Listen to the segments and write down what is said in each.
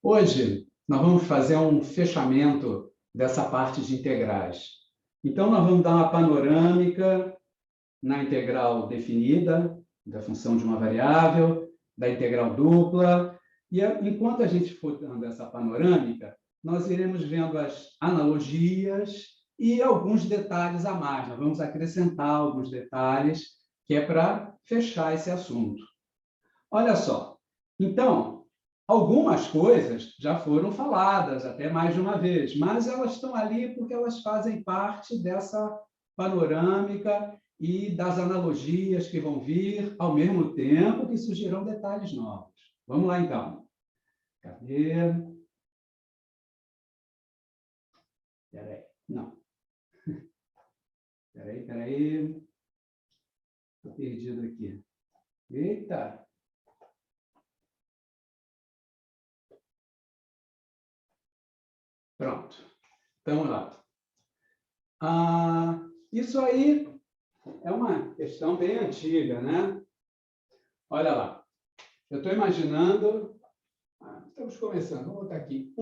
Hoje, nós vamos fazer um fechamento dessa parte de integrais. Então, nós vamos dar uma panorâmica na integral definida, da função de uma variável, da integral dupla, e enquanto a gente for dando essa panorâmica, nós iremos vendo as analogias e alguns detalhes a mais. Nós vamos acrescentar alguns detalhes, que é para fechar esse assunto. Olha só, então, algumas coisas já foram faladas até mais de uma vez, mas elas estão ali porque elas fazem parte dessa panorâmica e das analogias que vão vir ao mesmo tempo que surgirão detalhes novos. Vamos lá, então. Cadê? Espera aí. Não. Espera aí. Estou perdido aqui. Eita! Pronto. Então, vamos lá. Isso aí é uma questão bem antiga, né? Olha lá. Eu estou imaginando... estamos começando. Vou botar aqui.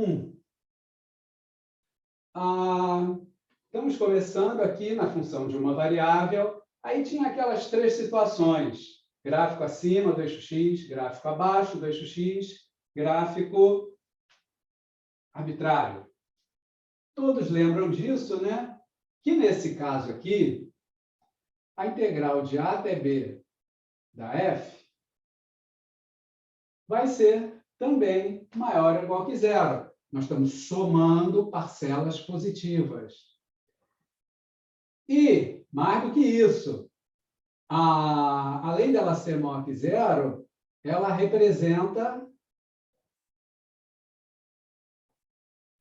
Estamos começando aqui na função de uma variável. Aí tinha aquelas três situações. Gráfico acima do eixo x, gráfico abaixo do eixo x, gráfico arbitrário. Todos lembram disso, né? Que nesse caso aqui, a integral de a até b da f vai ser também maior ou igual que zero. Nós estamos somando parcelas positivas. E, mais do que isso, além dela ser maior que zero, ela representa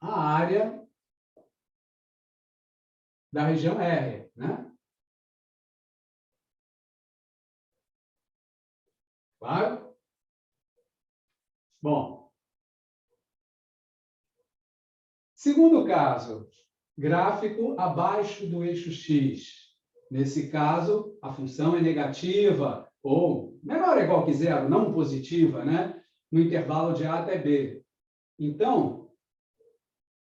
a área da região R, né? Claro? Bom. Segundo caso, gráfico abaixo do eixo x. Nesse caso, a função é negativa, ou menor ou igual que zero, não positiva, né? No intervalo de a até b. Então,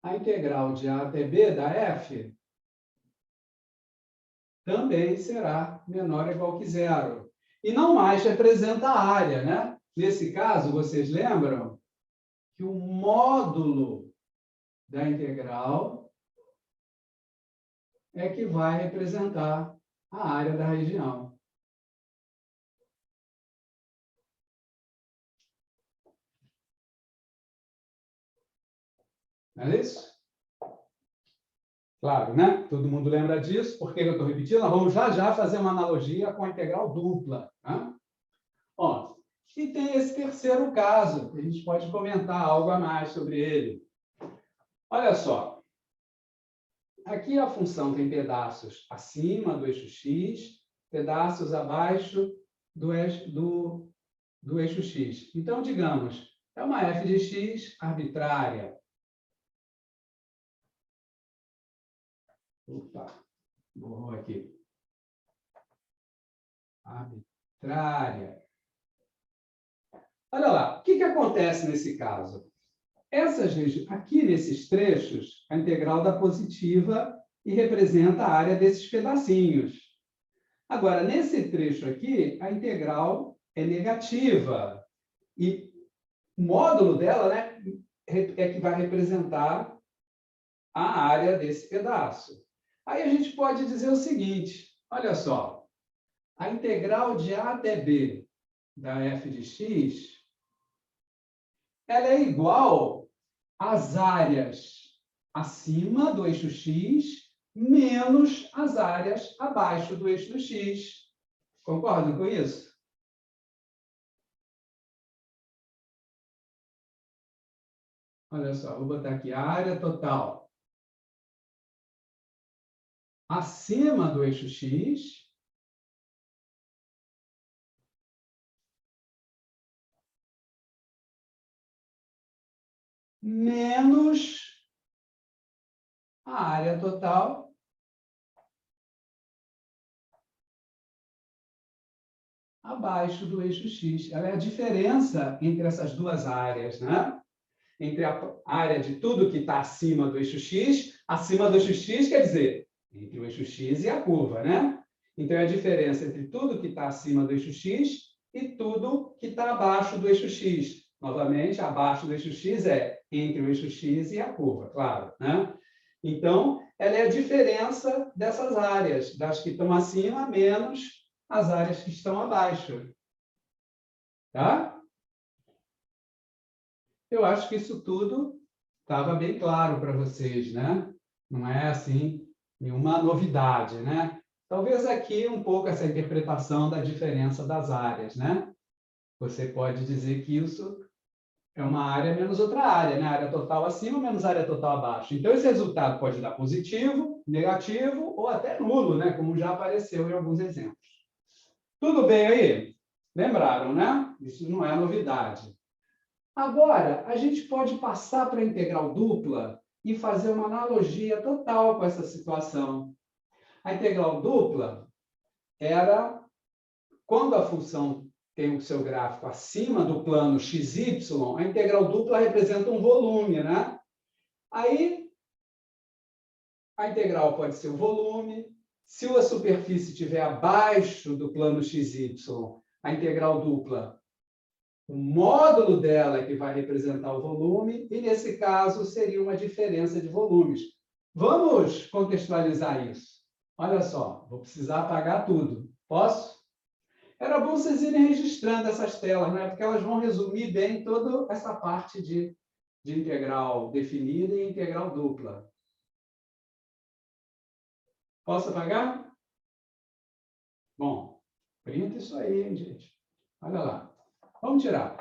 a integral de a até b da f também será menor ou igual que zero. E não mais representa a área, né? Nesse caso, vocês lembram que o módulo da integral é que vai representar a área da região. Não é isso? Claro, né? Todo mundo lembra disso. Por que eu estou repetindo? Nós vamos já fazer uma analogia com a integral dupla. Né? Ó, e tem esse terceiro caso, que a gente pode comentar algo a mais sobre ele. Olha só. Aqui a função tem pedaços acima do eixo x, pedaços abaixo do eixo x. Então, digamos, é uma f de x arbitrária. Opa, borrou aqui. Arbitrária. Olha lá, o que acontece nesse caso? Aqui nesses trechos, a integral dá positiva e representa a área desses pedacinhos. Agora, nesse trecho aqui, a integral é negativa. E o módulo dela, né, é que vai representar a área desse pedaço. Aí a gente pode dizer o seguinte, olha só, a integral de a até b da f de x, ela é igual às áreas acima do eixo x menos as áreas abaixo do eixo x. Concordam com isso? Olha só, vou botar aqui a área total acima do eixo x menos a área total abaixo do eixo x. Ela é a diferença entre essas duas áreas, né? entre a área de tudo que está acima do eixo x. Acima do eixo x quer dizer entre o eixo x e a curva, né? Então, é a diferença entre tudo que está acima do eixo x e tudo que está abaixo do eixo x. Novamente, abaixo do eixo x é entre o eixo x e a curva, claro, né? Então, ela é a diferença dessas áreas, das que estão acima menos as áreas que estão abaixo. Tá? Eu acho que isso tudo estava bem claro para vocês, né? Não é, assim, nenhuma novidade, né? Talvez aqui um pouco essa interpretação da diferença das áreas, né? Você pode dizer que isso é uma área menos outra área, né? Área total acima menos área total abaixo. Então, esse resultado pode dar positivo, negativo ou até nulo, né? Como já apareceu em alguns exemplos. Tudo bem aí? Lembraram, né? Isso não é novidade. Agora, a gente pode passar para a integral dupla e fazer uma analogia total com essa situação. A integral dupla era quando a função tem o seu gráfico acima do plano xy, a integral dupla representa um volume, né? Aí, a integral pode ser o volume. Se a superfície estiver abaixo do plano xy, a integral dupla, o módulo dela é que vai representar o volume, e, nesse caso, seria uma diferença de volumes. Vamos contextualizar isso. Olha só, vou precisar apagar tudo. Posso? Era bom vocês irem registrando essas telas, né? Porque elas vão resumir bem toda essa parte de integral definida e integral dupla. Posso apagar? Bom, printa isso aí, hein, gente? Olha lá. Vamos tirar.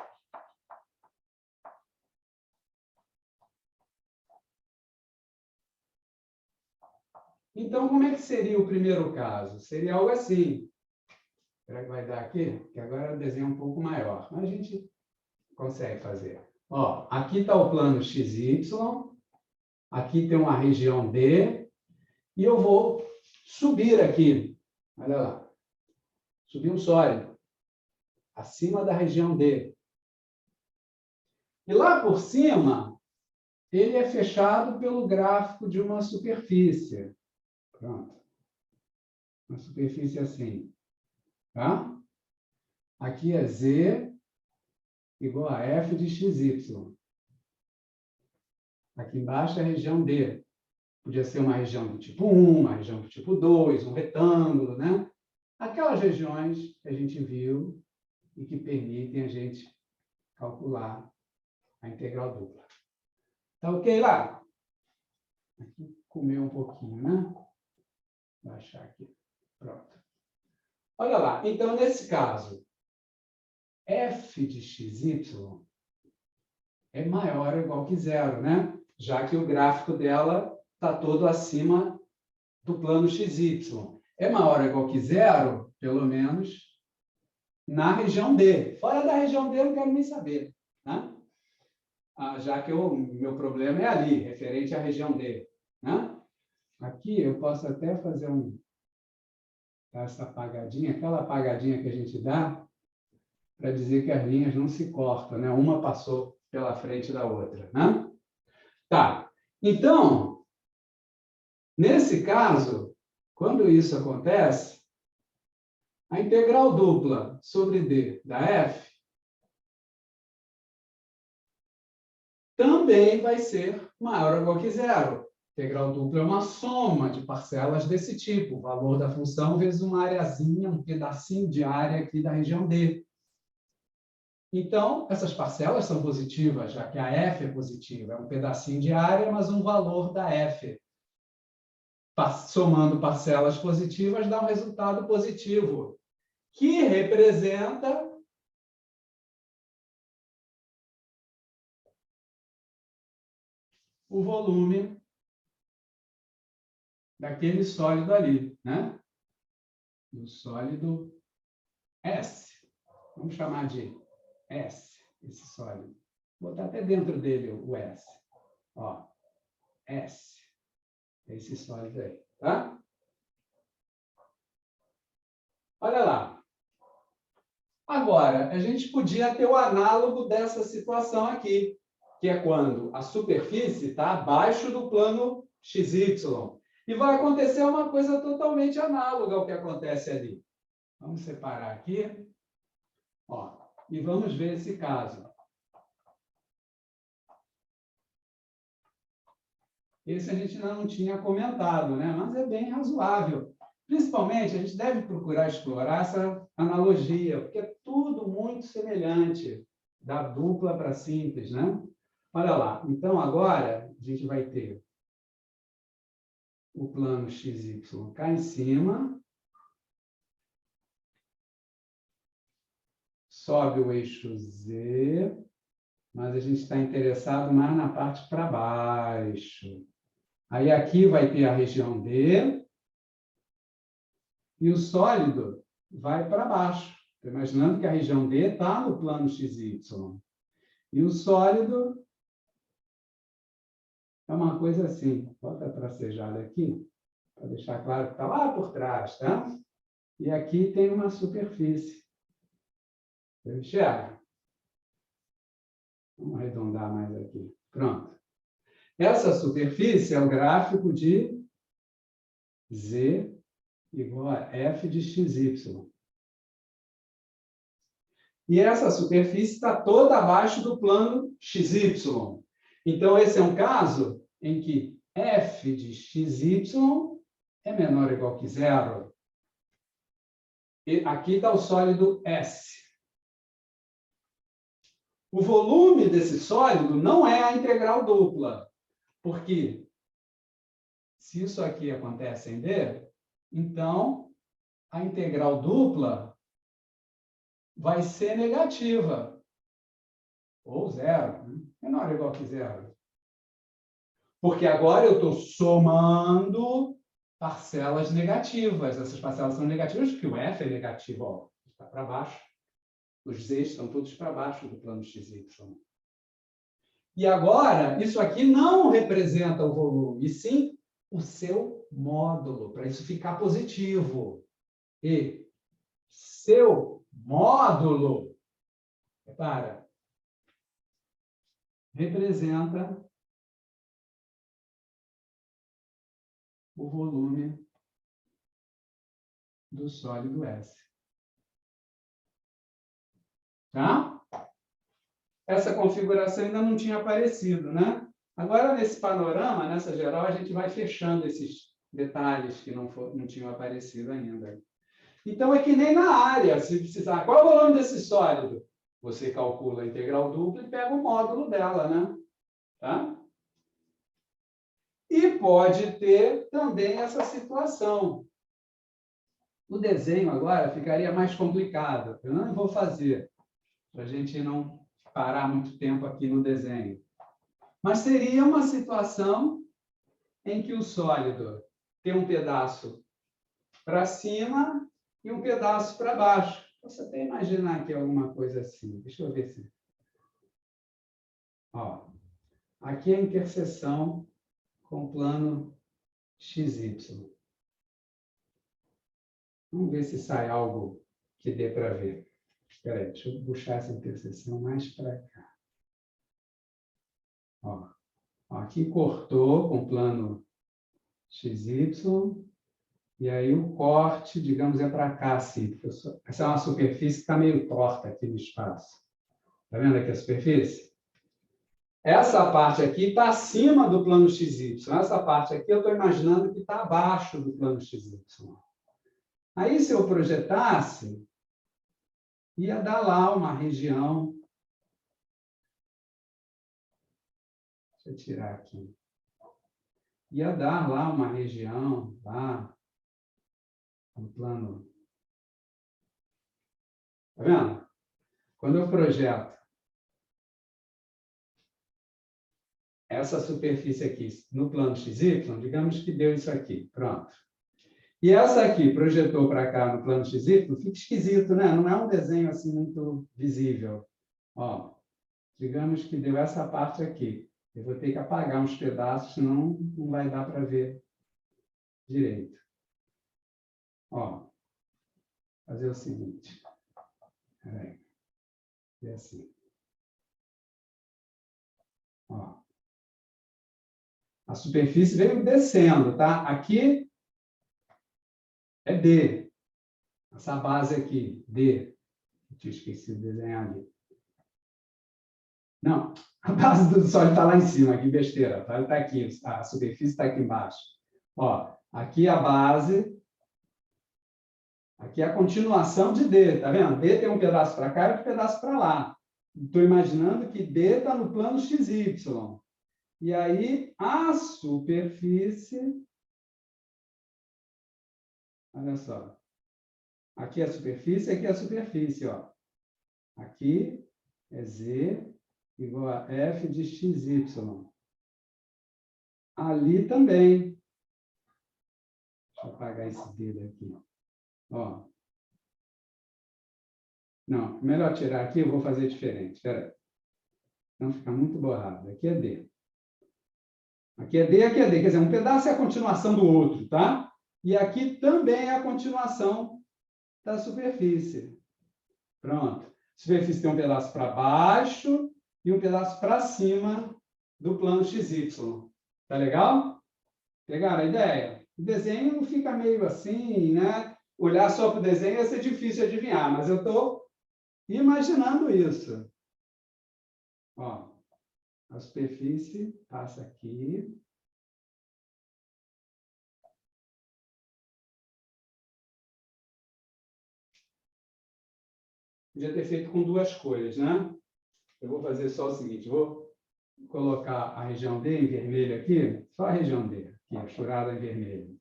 Então, como é que seria o primeiro caso? Seria algo assim. Será que vai dar aqui? Que agora o desenho é um pouco maior. Mas a gente consegue fazer. Ó, aqui está o plano XY. Aqui tem uma região D. E eu vou subir aqui. Olha lá. Subir um sólido. Acima da região D. E lá por cima, ele é fechado pelo gráfico de uma superfície. Pronto. Uma superfície assim. Tá? Aqui é Z igual a F de XY. Aqui embaixo é a região D. Podia ser uma região do tipo 1, uma região do tipo 2, um retângulo, né? Aquelas regiões que a gente viu e que permitem a gente calcular a integral dupla. Tá ok lá? Aqui comeu um pouquinho, né? Vou baixar aqui. Pronto. Olha lá. Então, nesse caso, f de xy é maior ou igual que zero, né? Já que o gráfico dela está todo acima do plano xy. É maior ou igual que zero, pelo menos, na região D. Fora da região D, eu não quero nem saber. Né? Já que o meu problema é ali, referente à região D. Né? Aqui eu posso até fazer essa apagadinha, aquela apagadinha que a gente dá, para dizer que as linhas não se cortam, né? Uma passou pela frente da outra. Né? Tá. Então, nesse caso, quando isso acontece, a integral dupla sobre D da F também vai ser maior ou igual que zero. A integral dupla é uma soma de parcelas desse tipo, o valor da função vezes uma areazinha, um pedacinho de área aqui da região D. Então, essas parcelas são positivas, já que a F é positiva. É um pedacinho de área, mas um valor da F. Somando parcelas positivas, dá um resultado positivo, que representa o volume daquele sólido ali, né? Do sólido S. Vamos chamar de S, esse sólido. Vou botar até dentro dele o S. Ó, S. Esse sólido aí, tá? Olha lá. Agora, a gente podia ter o análogo dessa situação aqui. que é quando a superfície está abaixo do plano XY. E vai acontecer uma coisa totalmente análoga ao que acontece ali. Vamos separar aqui. Ó, e vamos ver esse caso. Esse a gente ainda não tinha comentado, né? Mas é bem razoável. Principalmente, a gente deve procurar explorar essa analogia, porque é tudo muito semelhante, da dupla para a simples, né? Olha lá. Então, agora, a gente vai ter o plano XY cá em cima, sobe o eixo Z, mas a gente está interessado mais na parte para baixo. Aí aqui vai ter a região D e o sólido vai para baixo. Estou imaginando que a região D está no plano XY. E o sólido é uma coisa assim. Bota a tracejada aqui, para deixar claro que está lá por trás, tá? E aqui tem uma superfície. Você enxerga? Vamos arredondar mais aqui. Pronto. Essa superfície é o gráfico de Z igual a F de XY. E essa superfície está toda abaixo do plano XY. Então, esse é um caso em que F de XY é menor ou igual que zero. E aqui está o sólido S. O volume desse sólido não é a integral dupla, porque se isso aqui acontece em D, então a integral dupla vai ser negativa, ou zero, né? Menor ou igual que zero. Porque agora eu estou somando parcelas negativas. Essas parcelas são negativas porque o F é negativo, ó, está para baixo. Os Z estão todos para baixo do plano XY. E agora, isso aqui não representa o volume, e sim o seu módulo, para isso ficar positivo. E seu módulo, repara, representa o volume do sólido S. Tá? Essa configuração ainda não tinha aparecido, né? Agora, nesse panorama, nessa geral, a gente vai fechando esses detalhes que não tinham aparecido ainda. Então, é que nem na área, se precisar. Qual é o volume desse sólido? Você calcula a integral dupla e pega o módulo dela, né? Tá? E pode ter também essa situação. O desenho agora ficaria mais complicado. Eu não vou fazer, para a gente não parar muito tempo aqui no desenho. Mas seria uma situação em que o sólido tem um pedaço para cima e um pedaço para baixo. Posso até imaginar que é alguma coisa assim. Deixa eu ver se... Ó, aqui é a interseção com o plano XY. Vamos ver se sai algo que dê para ver. Espera aí, deixa eu puxar essa interseção mais para cá. Ó, aqui cortou com o plano XY, e aí o corte, digamos, é para cá, assim. Essa é uma superfície que está meio torta aqui no espaço. Está vendo aqui a superfície? Essa parte aqui está acima do plano XY. Essa parte aqui eu estou imaginando que está abaixo do plano XY. Aí, se eu projetasse, ia dar lá uma região. Deixa eu tirar aqui. Ia dar lá uma região, lá, no plano. Está vendo? Quando eu projeto essa superfície aqui no plano XY, digamos que deu isso aqui. Pronto. E essa aqui projetou para cá no plano XY, fica esquisito, né? Não é um desenho assim muito visível. Ó, digamos que deu essa parte aqui. Eu vou ter que apagar uns pedaços, senão não vai dar para ver direito. Ó, fazer o seguinte. Peraí. É assim. A superfície veio descendo, tá? Aqui é D. Essa base aqui, D. Tinha esquecido de desenhar ali. Não, a base do sólido está lá em cima, aqui besteira. Tá? Ele está aqui, a superfície está aqui embaixo. Ó, aqui a base, aqui a continuação de D, tá vendo? D tem um pedaço para cá e outro pedaço para lá. Estou imaginando que D está no plano XY. E aí, a superfície... Olha só. Aqui é a superfície, aqui é a superfície, ó. Aqui é Z igual a F de XY. Ali também. Deixa eu apagar esse dedo aqui. Ó. Não, melhor tirar aqui, eu vou fazer diferente. Espera aí. Não fica muito borrado. Aqui é D. Aqui é D, aqui é D. Quer dizer, um pedaço é a continuação do outro, tá? E aqui também é a continuação da superfície. Pronto. A superfície tem um pedaço para baixo e um pedaço para cima do plano XY. Tá legal? Pegaram a ideia? O desenho fica meio assim, né? Olhar só para o desenho ia ser difícil adivinhar, mas eu estou imaginando isso. Ó, a superfície passa aqui. Podia ter feito com duas cores, né? Eu vou fazer só o seguinte, vou colocar a região D em vermelho aqui, só a região D, aqui, furada em vermelho,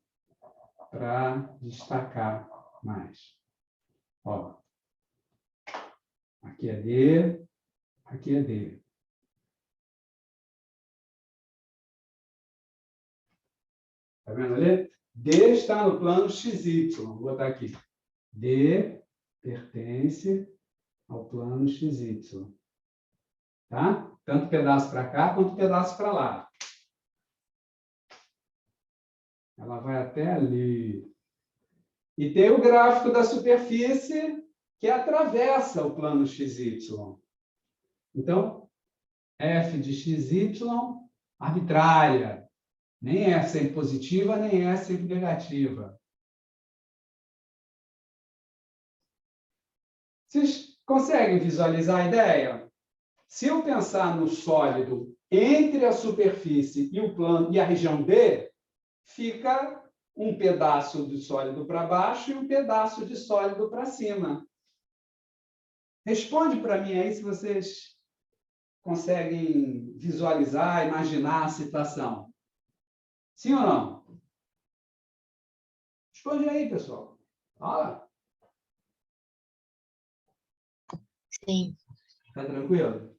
para destacar mais. Ó, aqui é D, aqui é D. Está vendo ali? D está no plano XY. Vou botar aqui. D pertence ao plano XY. Tá? Tanto pedaço para cá, quanto pedaço para lá. Ela vai até ali. E tem o gráfico da superfície que atravessa o plano XY. Então, F de XY, arbitrária. Nem é sempre positiva, nem é sempre negativa. Vocês conseguem visualizar a ideia? Se eu pensar no sólido entre a superfície e o plano e a região D, fica um pedaço de sólido para baixo e um pedaço de sólido para cima. Responde para mim aí se vocês conseguem visualizar, imaginar a situação. Sim ou não? Responde aí, pessoal. Fala. Sim. Está tranquilo?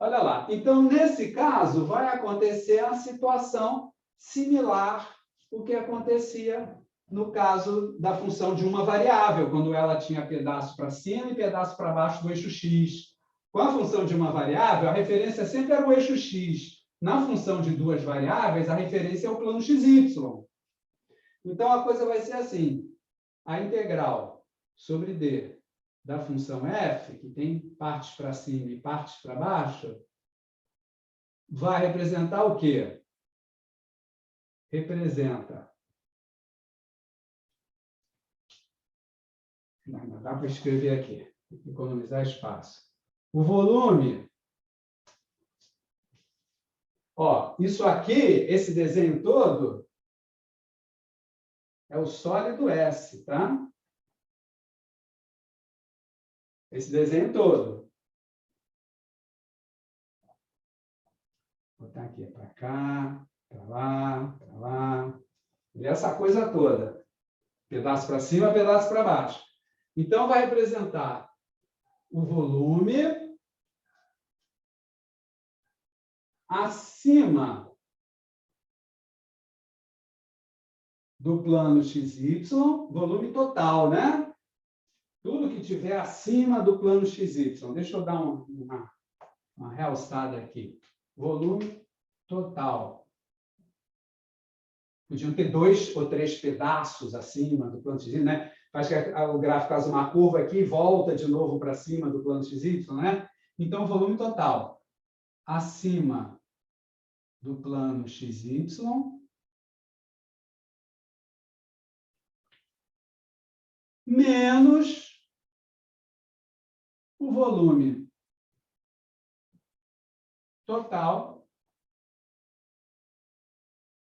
Olha lá. Então, nesse caso, vai acontecer a situação similar ao que acontecia no caso da função de uma variável, quando ela tinha pedaço para cima e pedaço para baixo do eixo x. Com a função de uma variável, a referência sempre era o eixo x. Na função de duas variáveis, a referência é o plano xy. Então, a coisa vai ser assim. A integral sobre d da função f, que tem partes para cima e partes para baixo, vai representar o quê? Representa. Não dá para escrever aqui, economizar espaço. O volume. Ó, isso aqui, esse desenho todo, é o sólido S, tá? Esse desenho todo. Vou botar aqui para cá, para lá, para lá. E essa coisa toda. Pedaço para cima, pedaço para baixo. Então, vai representar o volume acima do plano XY, volume total, né? Tudo que tiver acima do plano XY. Deixa eu dar uma realçada aqui. Volume total. Podiam ter 2 ou 3 pedaços acima do plano XY, né? Faz que o gráfico faz uma curva aqui e volta de novo para cima do plano XY, né? Então, volume total acima do plano XY menos o volume total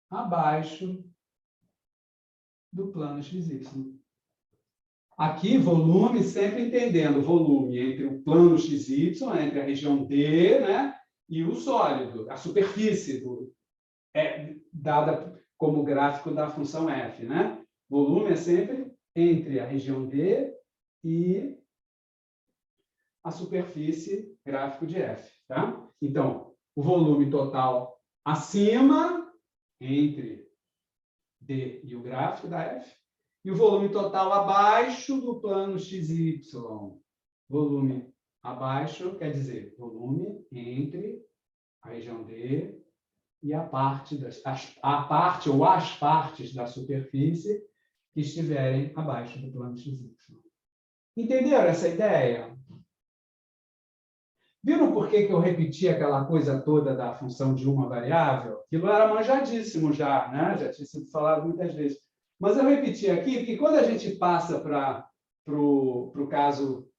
abaixo do plano XY. Aqui, volume, sempre entendendo volume entre o plano XY, entre a região D, né, e o sólido, a superfície, dada como gráfico da função f. Né? Volume é sempre entre a região D e a superfície gráfico de f. Tá? Então, o volume total acima, entre D e o gráfico da f, e o volume total abaixo do plano XY. Volume abaixo quer dizer volume entre a região D e a parte ou as partes da superfície que estiverem abaixo do plano XY. Entenderam essa ideia? Viram por que eu repeti aquela coisa toda da função de uma variável? Aquilo era manjadíssimo já, né? Já tinha sido falado muitas vezes. Mas eu repeti aqui, porque quando a gente passa para o caso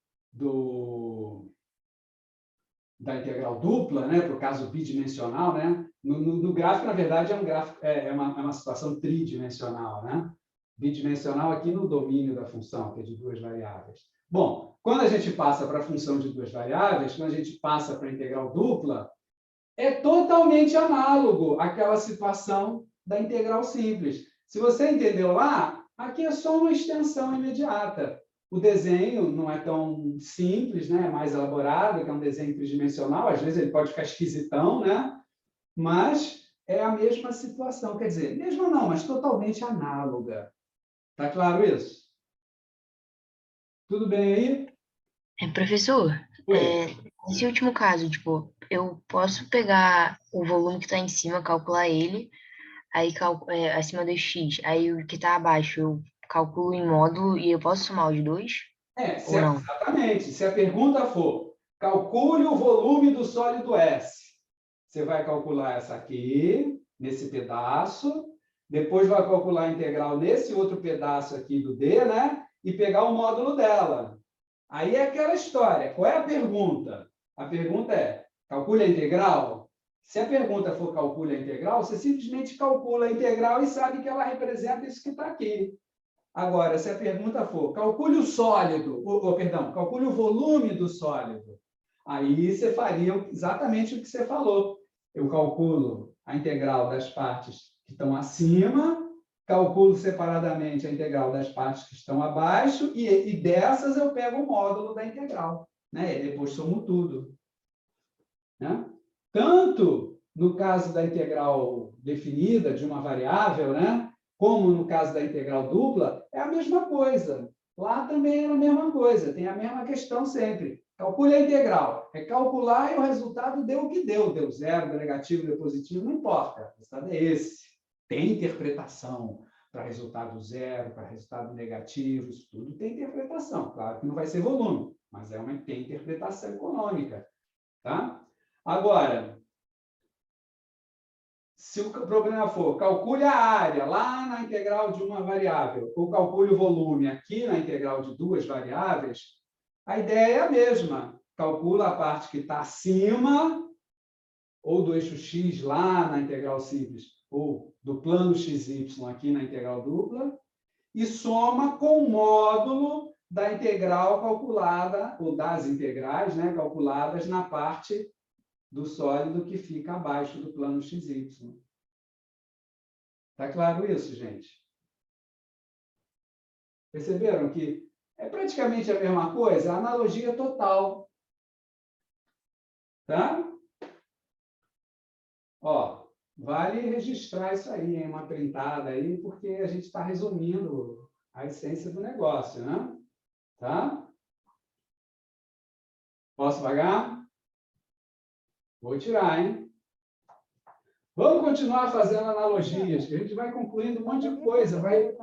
da integral dupla, né? Para o caso bidimensional, né? No gráfico, na verdade, é um gráfico, é uma situação tridimensional, né? Bidimensional aqui no domínio da função, que é de duas variáveis. Bom, quando a gente passa para a função de duas variáveis, quando a gente passa para a integral dupla, é totalmente análogo àquela situação da integral simples. Se você entendeu lá, aqui é só uma extensão imediata. O desenho não é tão simples, né? É mais elaborado, que é um desenho tridimensional. Às vezes ele pode ficar esquisitão, né? Mas é a mesma situação. Quer dizer, mesma não, mas totalmente análoga. Está claro isso? Tudo bem aí? Professor, Oi. nesse último caso, tipo, eu posso pegar o volume que está em cima, calcular ele, aí acima do x, aí o que está abaixo eu calculo em módulo e eu posso somar os dois? Ou não? Exatamente. Se a pergunta for, calcule o volume do sólido S. Você vai calcular essa aqui, nesse pedaço, depois vai calcular a integral nesse outro pedaço aqui do D, né? E pegar o módulo dela. Aí é aquela história. Qual é a pergunta? A pergunta é, calcule a integral? Se a pergunta for calcule a integral, você simplesmente calcula a integral e sabe que ela representa isso que está aqui. Agora, se a pergunta for, calcule o sólido, perdão, calcule o volume do sólido, aí você faria exatamente o que você falou. Eu calculo a integral das partes que estão acima, calculo separadamente a integral das partes que estão abaixo, e dessas eu pego o módulo da integral, né? E depois somo tudo. Né? Tanto no caso da integral definida de uma variável, né? Como no caso da integral dupla, é a mesma coisa. Lá também é a mesma coisa, tem a mesma questão sempre. Calcule a integral. É calcular e o resultado deu o que deu. Deu zero, deu negativo, deu positivo, não importa. O resultado é esse. Tem interpretação para resultado zero, para resultado negativo, isso tudo tem interpretação. Claro que não vai ser volume, mas tem interpretação econômica. Tá? Agora, se o problema for calcule a área lá na integral de uma variável, ou calcule o volume aqui na integral de duas variáveis, a ideia é a mesma. Calcula a parte que está acima, ou do eixo x lá na integral simples, ou do plano xy aqui na integral dupla, e soma com o módulo da integral calculada, ou das integrais, né, calculadas na parte do sólido que fica abaixo do plano XY. Está claro isso, gente? Perceberam que é praticamente a mesma coisa? A analogia total. Tá? Ó, vale registrar isso aí, em uma printada aí, porque a gente está resumindo a essência do negócio, né? Tá? Posso pagar? Vou tirar, hein? Vamos continuar fazendo analogias, que a gente vai concluindo um monte de coisa. Vai...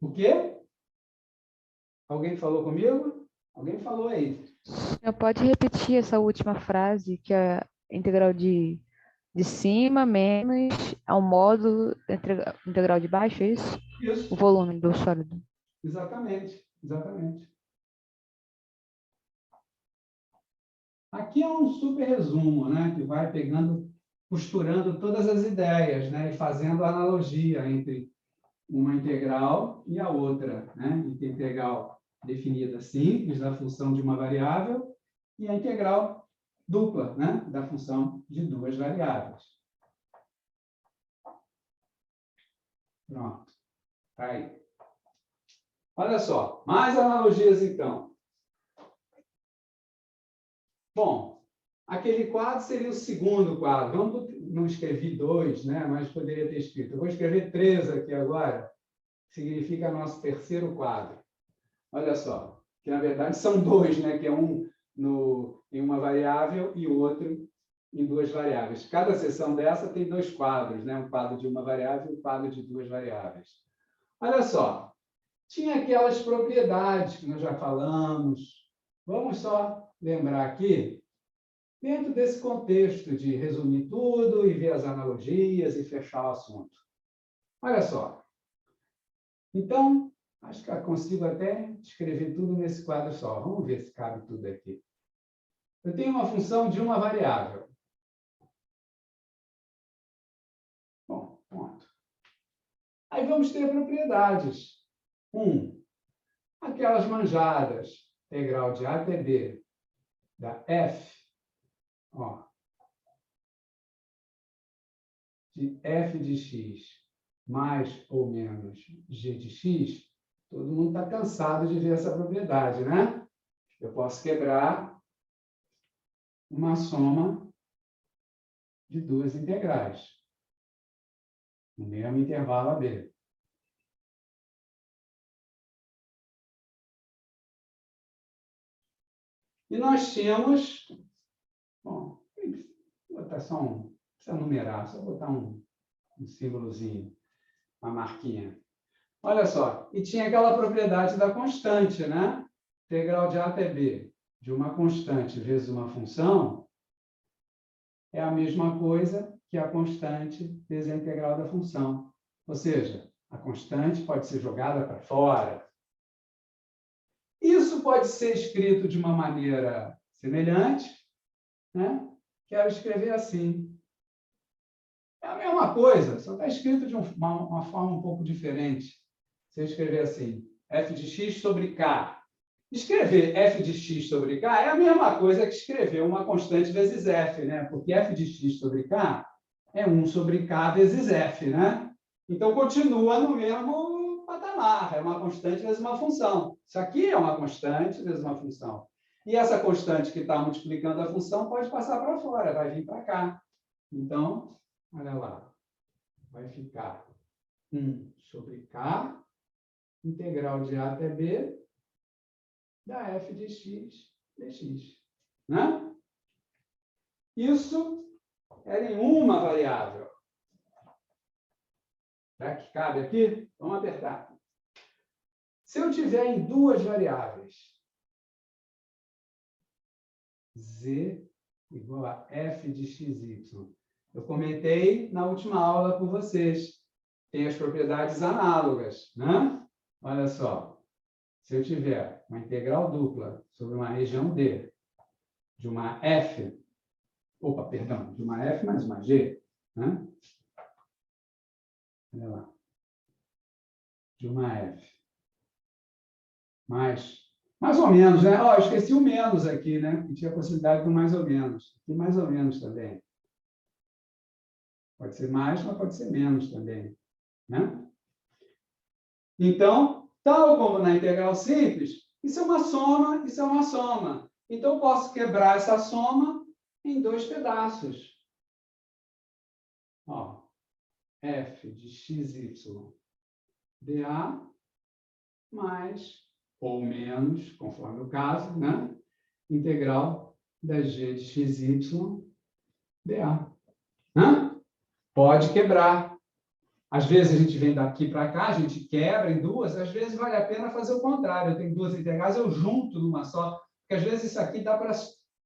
O quê? Alguém falou comigo? Alguém falou aí. Não pode repetir essa última frase, que é a integral de de cima menos ao módulo integral de baixo, é isso? Isso, O volume do sólido. exatamente, exatamente. Aqui é um super resumo, né, que vai pegando, costurando todas as ideias, né, e fazendo analogia entre uma integral e a outra, né? Integral definida simples da função de uma variável e a integral dupla, né? Da função de duas variáveis. Pronto. Tá aí. Olha só, mais analogias então. Bom, aquele quadro seria o segundo quadro. Não escrevi 2, né? Mas poderia ter escrito. Eu vou escrever 3 aqui agora. Significa nosso terceiro quadro. Olha só, que na verdade são 2, né? Que é um em uma variável e o outro em duas variáveis. Cada seção dessa tem 2 quadros, né? Um quadro de uma variável e um quadro de duas variáveis. Olha só, tinha aquelas propriedades que nós já falamos. Vamos só lembrar aqui, dentro desse contexto de resumir tudo e ver as analogias e fechar o assunto. Olha só. Então, acho que eu consigo até escrever tudo nesse quadro só. Vamos ver se cabe tudo aqui. Eu tenho uma função de uma variável. Bom, ponto. Aí vamos ter propriedades. Aquelas manjadas, integral de A até B, da f, ó, de f de x mais ou menos g de x. Todo mundo está cansado de ver essa propriedade, né? Eu posso quebrar uma soma de duas integrais, no mesmo intervalo AB. E nós tínhamos, bom, vou botar só não precisa numerar, só botar um símbolozinho, uma marquinha. Olha só, e tinha aquela propriedade da constante, né? Integral de A até B de uma constante vezes uma função é a mesma coisa que a constante vezes a integral da função. Ou seja, a constante pode ser jogada para fora. Isso pode ser escrito de uma maneira semelhante, né? Quero escrever assim. É a mesma coisa, só está escrito de uma forma um pouco diferente. Se eu escrever assim, f de x sobre k. Escrever f de x sobre k é a mesma coisa que escrever uma constante vezes f, né? Porque f de x sobre k é 1 sobre k vezes f, né? Então, continua no mesmo patamar. É uma constante vezes uma função. Isso aqui é uma constante vezes uma função. E essa constante que está multiplicando a função pode passar para fora, vai vir para cá. Então, olha lá. Vai ficar 1 sobre k, integral de A até B, da f de x dx. Né? Isso era em uma variável. Será que cabe aqui? Vamos apertar. Se eu tiver em duas variáveis, z igual a f de xy. Eu comentei na última aula com vocês. Tem as propriedades análogas, né? Olha só. Se eu tiver uma integral dupla sobre uma região D de uma f, de uma f mais uma g, né? Olha lá. De uma f. Mais ou menos, né? Ó, eu esqueci o menos aqui, né? Que tinha a possibilidade do mais ou menos. E mais ou menos também. Pode ser mais, mas pode ser menos também, né? Então, tal como na integral simples, isso é uma soma, isso é uma soma. Então, eu posso quebrar essa soma em dois pedaços. Ó, f de xy dA mais ou menos, conforme o caso, né? Integral da g de xy dA. Hã? Pode quebrar. Às vezes a gente vem daqui para cá, a gente quebra em duas, às vezes vale a pena fazer o contrário. Eu tenho duas integrais, eu junto numa só, porque às vezes isso aqui dá para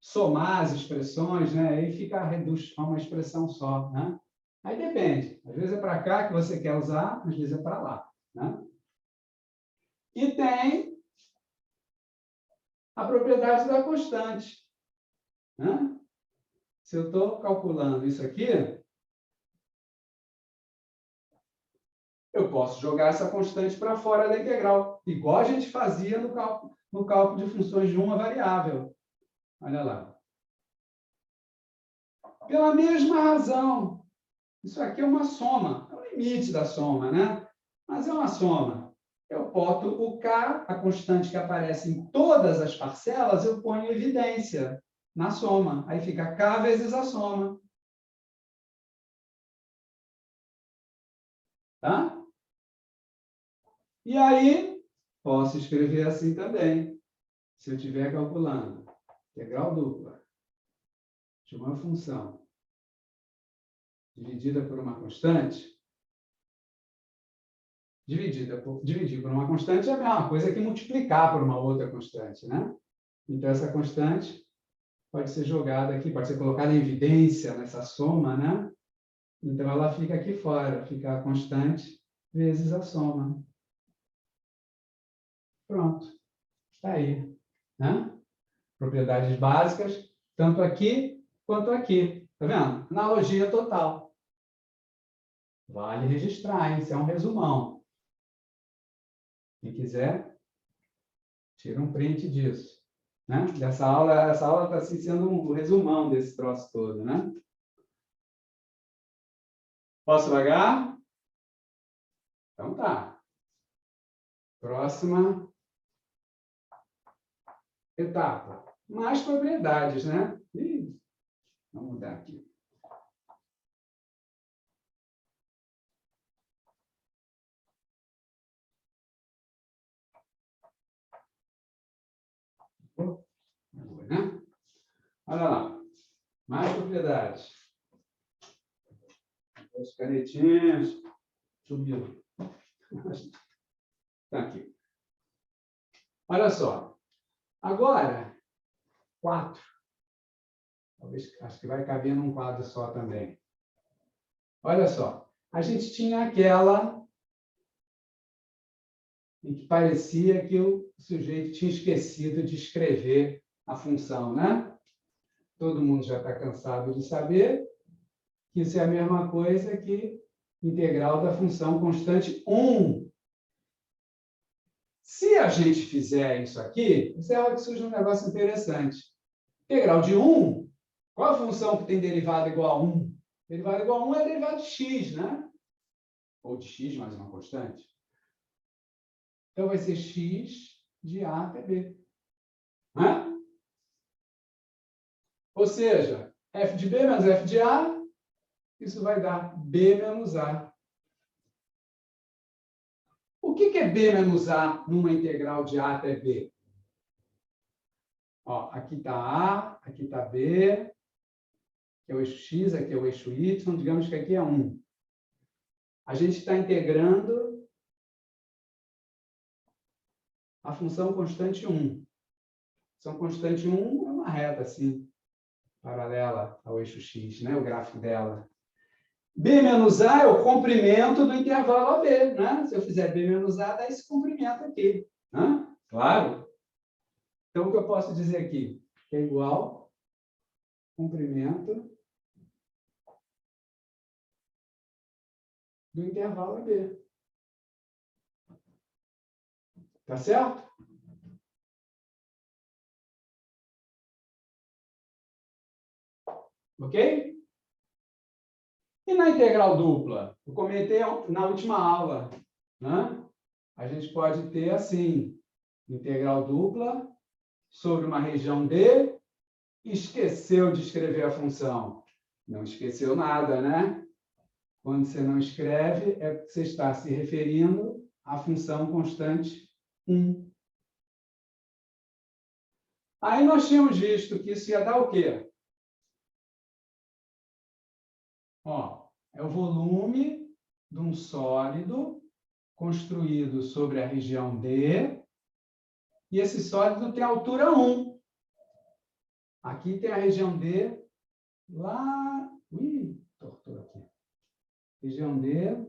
somar as expressões, né? Aí fica, reduz a uma expressão só, né? Aí depende. Às vezes é para cá que você quer usar, às vezes é para lá, né? E tem a propriedade da constante, né? Se eu estou calculando isso aqui, eu posso jogar essa constante para fora da integral, igual a gente fazia no cálculo de funções de uma variável. Olha lá. Pela mesma razão. Isso aqui é uma soma, é o limite da soma, né? Mas é uma soma. Eu boto o K, a constante que aparece em todas as parcelas, eu ponho em evidência na soma. Aí fica K vezes a soma. Tá? E aí, posso escrever assim também. Se eu estiver calculando integral dupla de uma função dividida por uma constante, dividir por uma constante é a mesma coisa que multiplicar por uma outra constante, né? Então, essa constante pode ser jogada aqui, pode ser colocada em evidência nessa soma, né? Então, ela fica aqui fora, fica a constante vezes a soma. Pronto. Está aí. Né? Propriedades básicas, tanto aqui quanto aqui. Está vendo? Analogia total. Vale registrar, hein? Isso é um resumão. Quem quiser, tira um print disso. Né? Essa aula está assim, sendo um resumão desse troço todo. Né? Posso vagar? Então tá. Próxima etapa. Mais propriedades, né? Ih, vamos mudar aqui. Né? Olha lá. Mais propriedades. As canetinhas. Sumiu. Está aqui. Olha só. Agora, 4. Talvez, acho que vai caber num quadro só também. Olha só. A gente tinha aquela em que parecia que o sujeito tinha esquecido de escrever a função, né? Todo mundo já está cansado de saber que isso é a mesma coisa que integral da função constante 1. Se a gente fizer isso aqui, observa que surge um negócio interessante. Integral de 1, qual a função que tem derivada igual a 1? Derivada igual a 1 é derivada de x, né? Ou de x mais uma constante. Então, vai ser x de A até B. Né? Ou seja, f de B menos f de A, isso vai dar B menos A. O que é B menos A numa integral de A até B? Ó, aqui está A, aqui está B, que é o eixo X, aqui é o eixo Y, digamos que aqui é 1. A gente está integrando a função constante 1. A função constante 1 é uma reta, assim, paralela ao eixo X, né? O gráfico dela. B menos A é o comprimento do intervalo AB, né? Se eu fizer B menos A, dá esse comprimento aqui. Né? Claro. Então, o que eu posso dizer aqui? Que é igual comprimento do intervalo AB. Tá certo? Ok? E na integral dupla? Eu comentei na última aula. Né? A gente pode ter assim, integral dupla sobre uma região D, esqueceu de escrever a função. Não esqueceu nada, né? Quando você não escreve, é porque você está se referindo à função constante 1. Aí nós tínhamos visto que isso ia dar o quê? Ó, é o volume de um sólido construído sobre a região D, e esse sólido tem altura 1. Aqui tem a região D, lá... Ih, tortou aqui. Região D,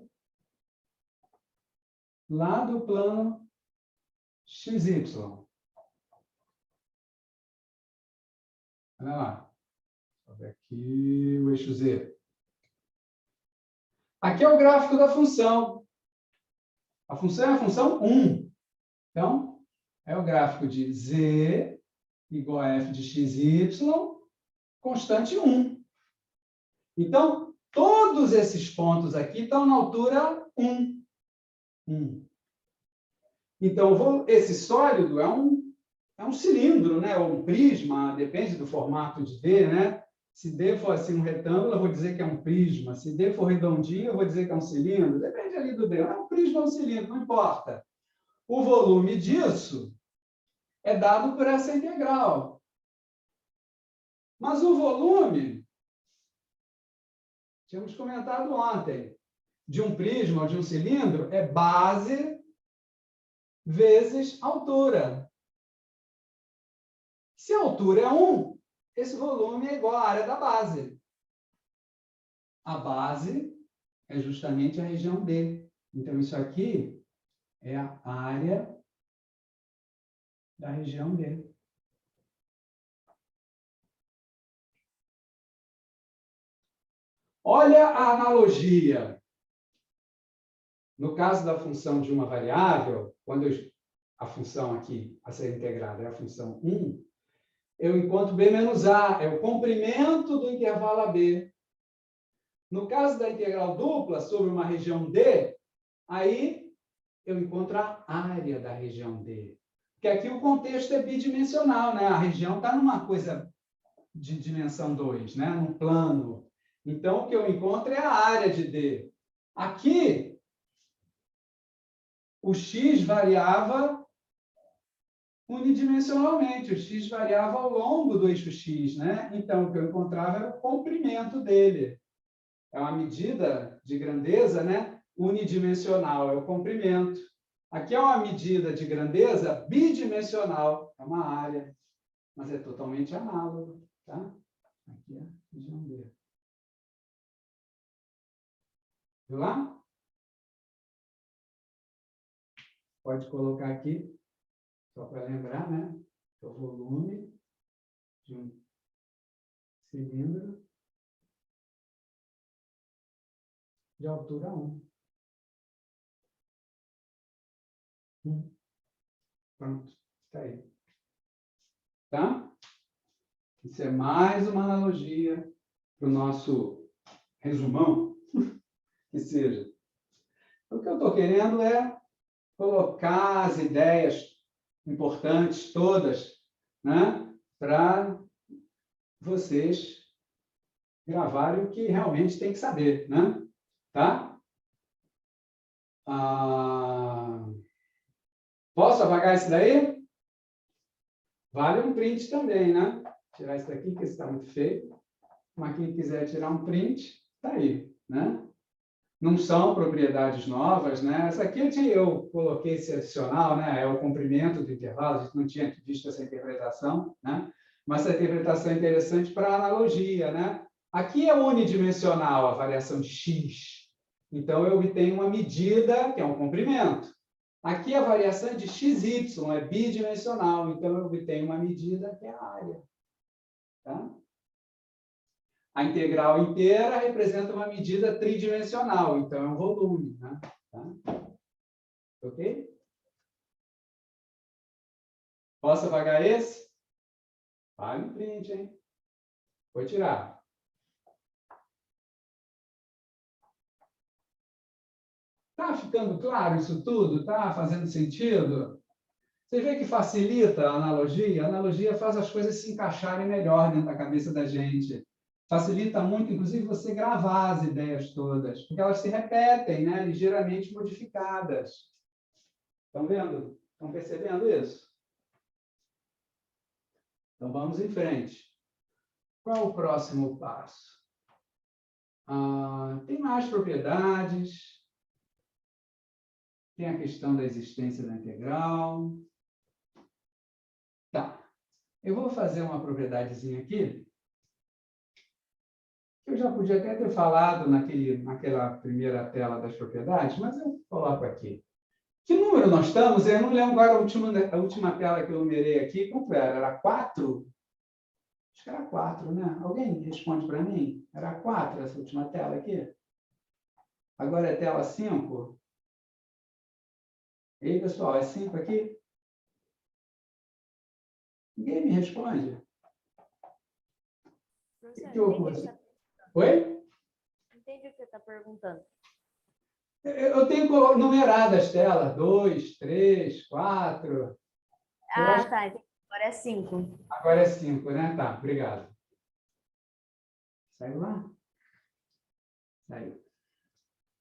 lá do plano XY. Olha lá. Vou ver aqui o eixo Z. Aqui é o gráfico da função. A função é a função 1. Então, é o gráfico de Z igual a f de xy, constante 1. Então, todos esses pontos aqui estão na altura 1. 1. Então, esse sólido é um cilindro, né? Ou um prisma, depende do formato de D, né? Se D for assim um retângulo, eu vou dizer que é um prisma. Se D for redondinho, eu vou dizer que é um cilindro. Depende ali do D. É um prisma ou um cilindro, não importa. O volume disso é dado por essa integral. Mas o volume, tínhamos comentado ontem, de um prisma ou de um cilindro é base vezes altura. Se a altura é 1, esse volume é igual à área da base. A base é justamente a região D. Então, isso aqui é a área da região D. Olha a analogia. No caso da função de uma variável, quando a função aqui a ser integrada é a função 1, eu encontro B menos A, é o comprimento do intervalo AB. No caso da integral dupla sobre uma região D, aí eu encontro a área da região D. Porque aqui o contexto é bidimensional, né? A região está numa coisa de dimensão 2, né? Num plano. Então, o que eu encontro é a área de D. Aqui, o x variava unidimensionalmente. O x variava ao longo do eixo x, né? Então, o que eu encontrava era o comprimento dele. É uma medida de grandeza, né? Unidimensional, é o comprimento. Aqui é uma medida de grandeza bidimensional, é uma área, mas é totalmente análogo, tá? Aqui é a região D. Viu lá? Pode colocar aqui, só para lembrar, né? O volume de um cilindro de altura 1. Pronto, está aí. Tá? Isso é mais uma analogia para o nosso resumão, que seja. O que eu estou querendo é colocar as ideias importantes todas, né, para vocês gravarem o que realmente tem que saber, né? Tá? Posso apagar isso daí? Vale um print também, né? Tirar isso daqui, que está muito feio. Mas quem quiser tirar um print, está aí, né? Não são propriedades novas, né? Essa aqui eu coloquei esse adicional, né? É o comprimento do intervalo, a gente não tinha visto essa interpretação, né? Mas essa interpretação é interessante para analogia, né? Aqui é unidimensional a variação de x. Então, eu obtenho uma medida, que é um comprimento. Aqui a variação é de xy, é bidimensional. Então, eu obtenho uma medida, que é a área. Tá? A integral inteira representa uma medida tridimensional, então é um volume. Né? Tá? Ok? Posso apagar esse? Vale um print, hein? Vou tirar. Está ficando claro isso tudo? Está fazendo sentido? Você vê que facilita a analogia? A analogia faz as coisas se encaixarem melhor dentro da cabeça da gente. Facilita muito, inclusive, você gravar as ideias todas, porque elas se repetem, né? Ligeiramente modificadas. Estão vendo? Estão percebendo isso? Então, vamos em frente. Qual é o próximo passo? Tem mais propriedades. Tem a questão da existência da integral. Tá. eu vou fazer uma propriedadezinha aqui. Eu já podia até ter falado naquela primeira tela das propriedades, mas eu coloco aqui. Que número nós estamos? Eu não lembro agora a última tela que eu numerei aqui. Quanto era? Era 4? Acho que era 4, né? Alguém responde para mim? Era 4 essa última tela aqui? Agora é tela 5? E aí, pessoal, é 5 aqui? Ninguém me responde. O que eu pus? Oi? Entendi o que você está perguntando. Eu tenho numerado as telas. 2, 3, 4. Ah, tá. Agora é 5. Agora é 5, né? Tá, obrigado. Saiu lá? Saiu.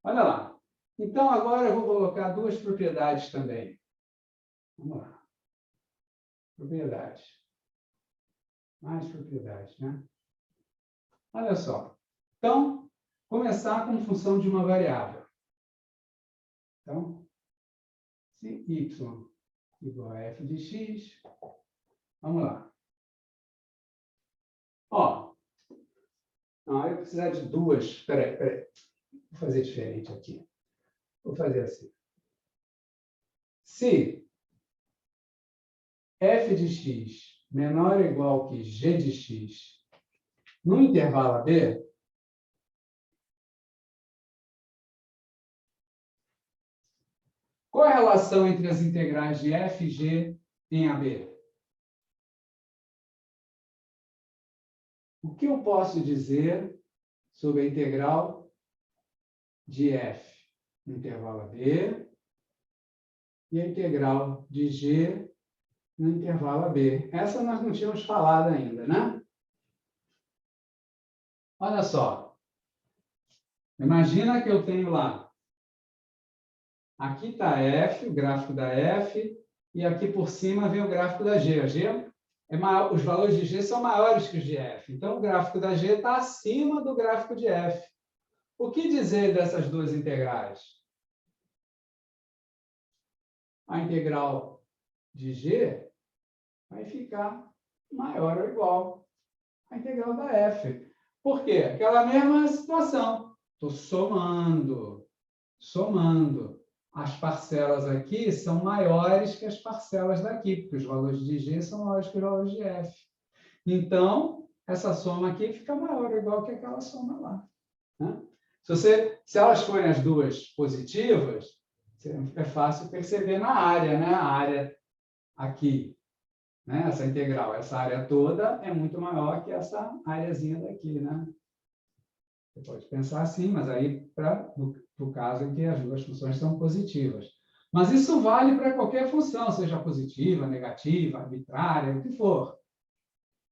Olha lá. Então, agora eu vou colocar duas propriedades também. Vamos lá. Propriedade. Mais propriedade, né? Olha só. Então, começar com função de uma variável. Então, se y igual a f de x, vamos lá. Ó, não, eu vou precisar de duas. Espera aí. Vou fazer diferente aqui. Vou fazer assim. Se f de x menor ou igual que g de x no intervalo AB, qual é a relação entre as integrais de f e g em AB? O que eu posso dizer sobre a integral de f no intervalo AB e a integral de g no intervalo AB? Essa nós não tínhamos falado ainda, né? Olha só. Imagina que eu tenho lá. Aqui está f, o gráfico da f, e aqui por cima vem o gráfico da g. A g é maior, os valores de g são maiores que os de f. Então, o gráfico da g está acima do gráfico de f. O que dizer dessas duas integrais? A integral de g vai ficar maior ou igual à integral da f. Por quê? Aquela mesma situação. Estou somando. As parcelas aqui são maiores que as parcelas daqui, porque os valores de g são maiores que os valores de f. Então, essa soma aqui fica maior ou igual que aquela soma lá. Né? Se elas forem as duas positivas, é fácil perceber na área, né? A área aqui, né? Essa integral, essa área toda é muito maior que essa areazinha daqui, né? Você pode pensar assim, mas aí para o caso em que as duas funções são positivas. Mas isso vale para qualquer função, seja positiva, negativa, arbitrária, o que for.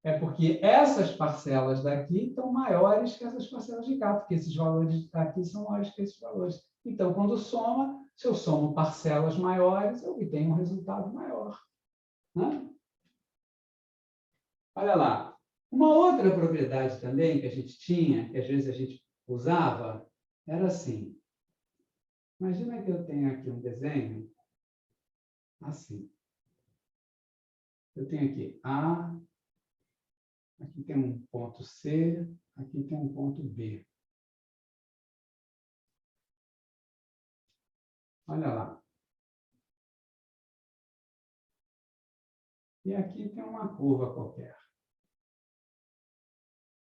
É porque essas parcelas daqui estão maiores que essas parcelas de cá, porque esses valores aqui são maiores que esses valores. Então, quando soma, se eu somo parcelas maiores, eu obtenho um resultado maior. Né? Olha lá. Uma outra propriedade também que a gente tinha, que às vezes a gente usava, era assim. Imagina que eu tenho aqui um desenho assim. Eu tenho aqui A, aqui tem um ponto C, aqui tem um ponto B. Olha lá. E aqui tem uma curva qualquer.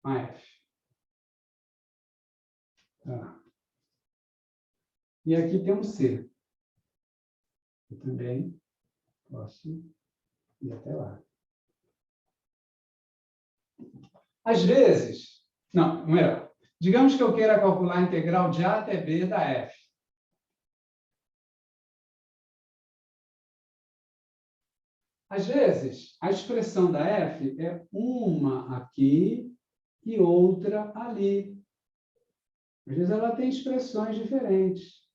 Uma F. Tá. E aqui tem um C. Eu também posso ir até lá. Às vezes, não é. Digamos que eu queira calcular a integral de A até B da F. Às vezes, a expressão da F é uma aqui e outra ali. Às vezes, ela tem expressões diferentes.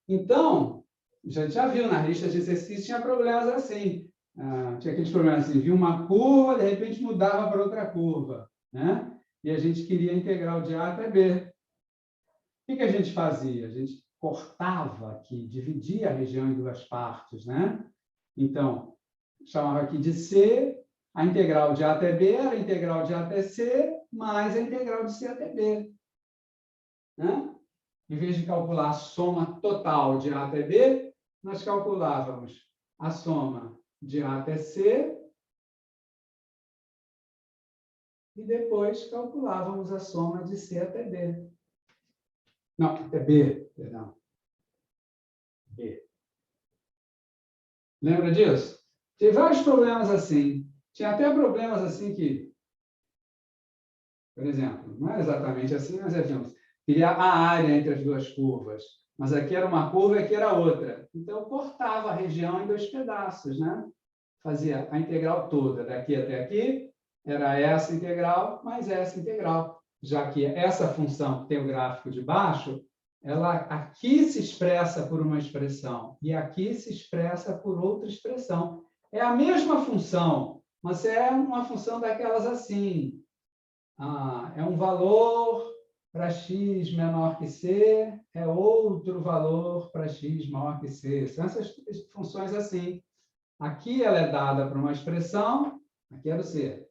Então, já viu, na lista de exercícios tinha problemas assim. Tinha aqueles problemas assim, via uma curva, de repente mudava para outra curva. Né? E a gente queria a integral de A até B. O que a gente fazia? A gente cortava aqui, dividia a região em duas partes. Né? Então, chamava aqui de C, a integral de A até B era a integral de A até C, mais a integral de C até B. Né? Em vez de calcular a soma total de A até B, nós calculávamos a soma de A até C e depois calculávamos a soma de C até B. Não, até B, perdão. B. Lembra disso? Tinha vários problemas assim. Tinha até problemas assim que, por exemplo, não é exatamente assim, mas queria a área entre as duas curvas. Mas aqui era uma curva e aqui era outra. Então, eu cortava a região em 2 pedaços, né? Fazia a integral toda, daqui até aqui, era essa integral mais essa integral. Já que essa função que tem o gráfico de baixo, ela aqui se expressa por uma expressão e aqui se expressa por outra expressão. É a mesma função, mas é uma função daquelas assim. É um valor para x menor que c, é outro valor para x maior que c. São essas funções assim. Aqui ela é dada por uma expressão, aqui é o c.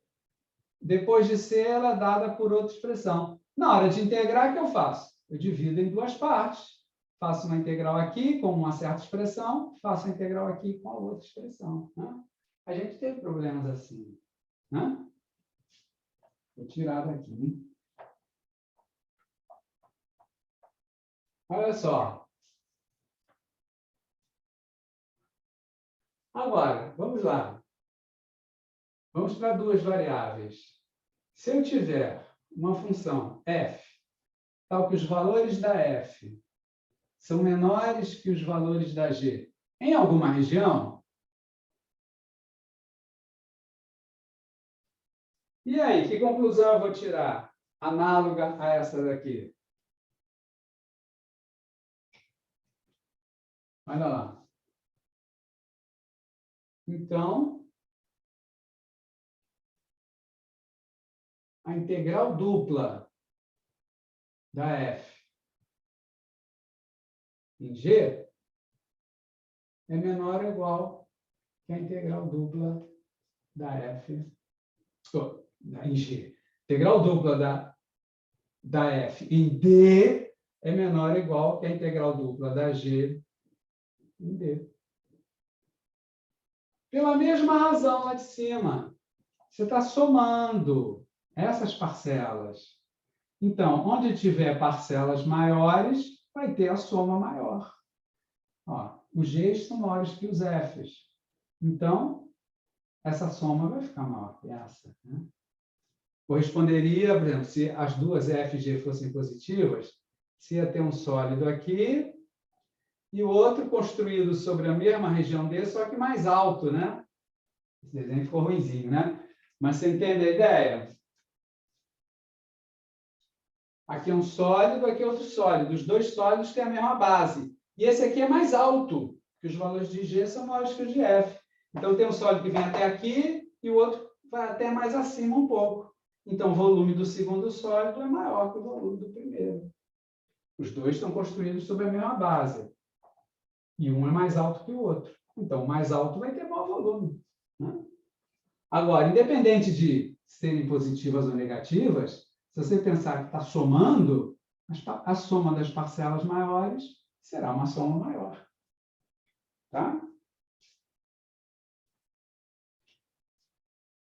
Depois de c, ela é dada por outra expressão. Na hora de integrar, o que eu faço? Eu divido em 2 partes. Faço uma integral aqui com uma certa expressão, faço a integral aqui com a outra expressão. Né? A gente teve problemas assim. Né? Vou tirar daqui. Hein? Olha só. Agora, vamos lá. Vamos para 2 variáveis. Se eu tiver uma função f, tal que os valores da f são menores que os valores da g em alguma região, e aí, que conclusão eu vou tirar análoga a essa daqui? Olha lá. Então, a integral dupla da f em g é menor ou igual que a integral dupla da f em g. Integral dupla da f em d é menor ou igual que a integral dupla da g em d. Pela mesma razão lá de cima. Você está somando essas parcelas. Então, onde tiver parcelas maiores, vai ter a soma maior. Ó, os G's são maiores que os F's. Então, essa soma vai ficar maior que essa. Né? Corresponderia, por exemplo, se as duas F e G fossem positivas, se ia ter um sólido aqui e o outro construído sobre a mesma região D, só que mais alto, né? Esse desenho ficou ruimzinho, né? Mas você entende a ideia? Aqui é um sólido, aqui é outro sólido. Os 2 sólidos têm a mesma base. E esse aqui é mais alto, que os valores de G são maiores que os de F. Então, tem um sólido que vem até aqui e o outro vai até mais acima um pouco. Então, o volume do segundo sólido é maior que o volume do primeiro. Os 2 estão construídos sobre a mesma base. E um é mais alto que o outro. Então, o mais alto vai ter maior volume. Né? Agora, independente de serem positivas ou negativas, se você pensar que está somando, a soma das parcelas maiores será uma soma maior. Tá?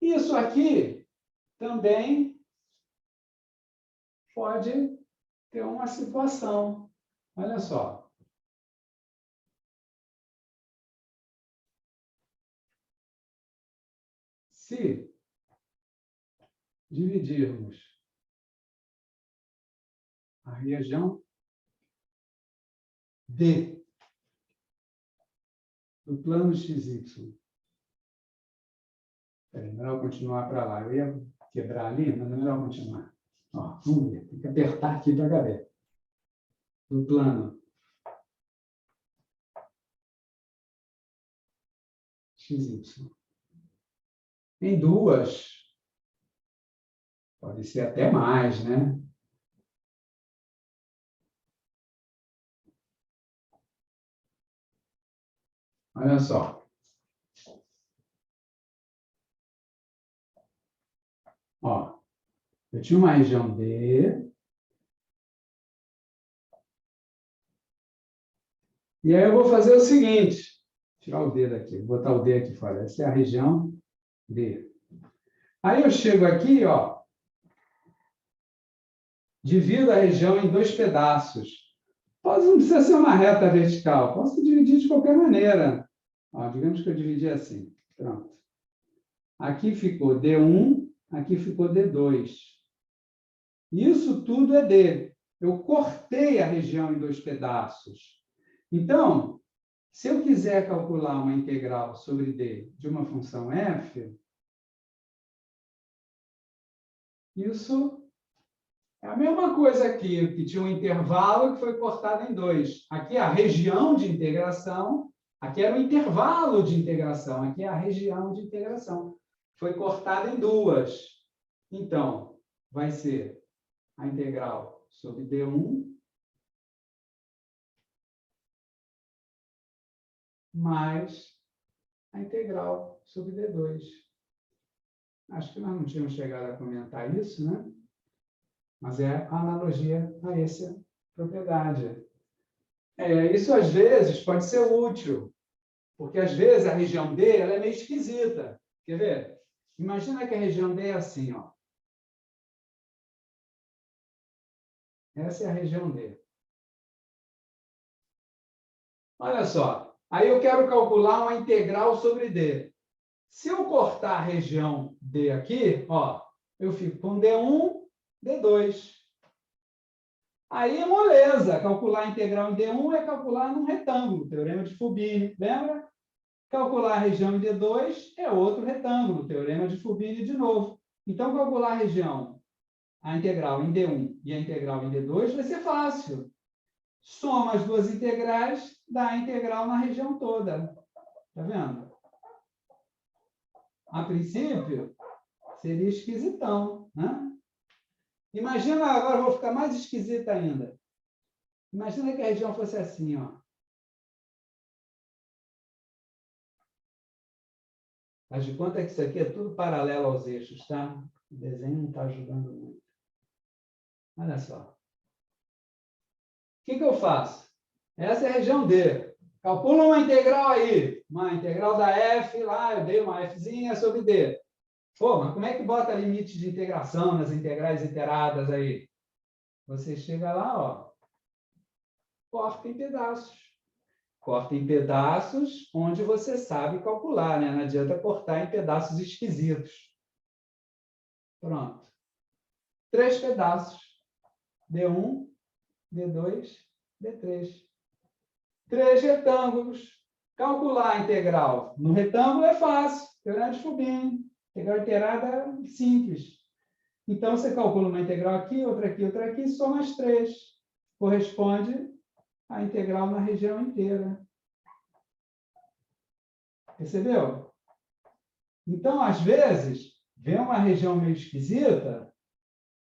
Isso aqui também pode ter uma situação. Olha só. Se dividirmos a região D do plano XY. É melhor continuar para lá. Eu ia quebrar ali, mas é melhor continuar. Ó, vamos ver. Tem que apertar aqui para caber. Do plano XY. Em 2, pode ser até mais, né? Olha só. Ó, eu tinha uma região D. E aí eu vou fazer o seguinte. Tirar o D daqui. Vou botar o D aqui fora. Essa é a região D. Aí eu chego aqui, ó. Divido a região em 2 pedaços. Não precisa ser uma reta vertical. Posso dividir de qualquer maneira. Ó, digamos que eu dividi assim. Pronto. Aqui ficou D1, aqui ficou D2. Isso tudo é D. Eu cortei a região em 2 pedaços. Então, se eu quiser calcular uma integral sobre D de uma função f, isso é a mesma coisa aqui, que tinha um intervalo que foi cortado em 2. Aqui é a região de integração, aqui era o intervalo de integração, aqui é a região de integração. Foi cortada em 2. Então, vai ser a integral sobre D1 mais a integral sobre D2. Acho que nós não tínhamos chegado a comentar isso, né? Mas é a analogia a essa propriedade. Isso, às vezes, pode ser útil, porque, às vezes, a região D ela é meio esquisita. Quer ver? Imagina que a região D é assim, ó. Essa é a região D. Olha só. Aí eu quero calcular uma integral sobre D. Se eu cortar a região D aqui, ó, eu fico com D1, D2. Aí é moleza. Calcular a integral em D1 é calcular num retângulo, teorema de Fubini. Lembra? Calcular a região em D2 é outro retângulo, teorema de Fubini de novo. Então, calcular a região, a integral em D1 e a integral em D2 vai ser fácil. Soma as duas integrais, dá a integral na região toda. Está vendo? A princípio, seria esquisitão, né? Imagina, agora eu vou ficar mais esquisita ainda. Imagina que a região fosse assim, ó. Faz de conta que isso aqui é tudo paralelo aos eixos, tá? O desenho não está ajudando muito. Olha só. O que eu faço? Essa é a região D. Calcula uma integral aí. Uma integral da F lá, eu dei uma Fzinha sobre D. Pô, mas como é que bota limite de integração nas integrais iteradas aí? Você chega lá, ó. Corta em pedaços. Corta em pedaços onde você sabe calcular, né? Não adianta cortar em pedaços esquisitos. Pronto. 3 pedaços. D1, D2, D3. 3 retângulos. Calcular a integral no retângulo é fácil. Teorema de Fubini. Integral iterada simples. Então, você calcula uma integral aqui, outra aqui, soma as 3. Corresponde à integral na região inteira. Percebeu? Então, às vezes, vê uma região meio esquisita,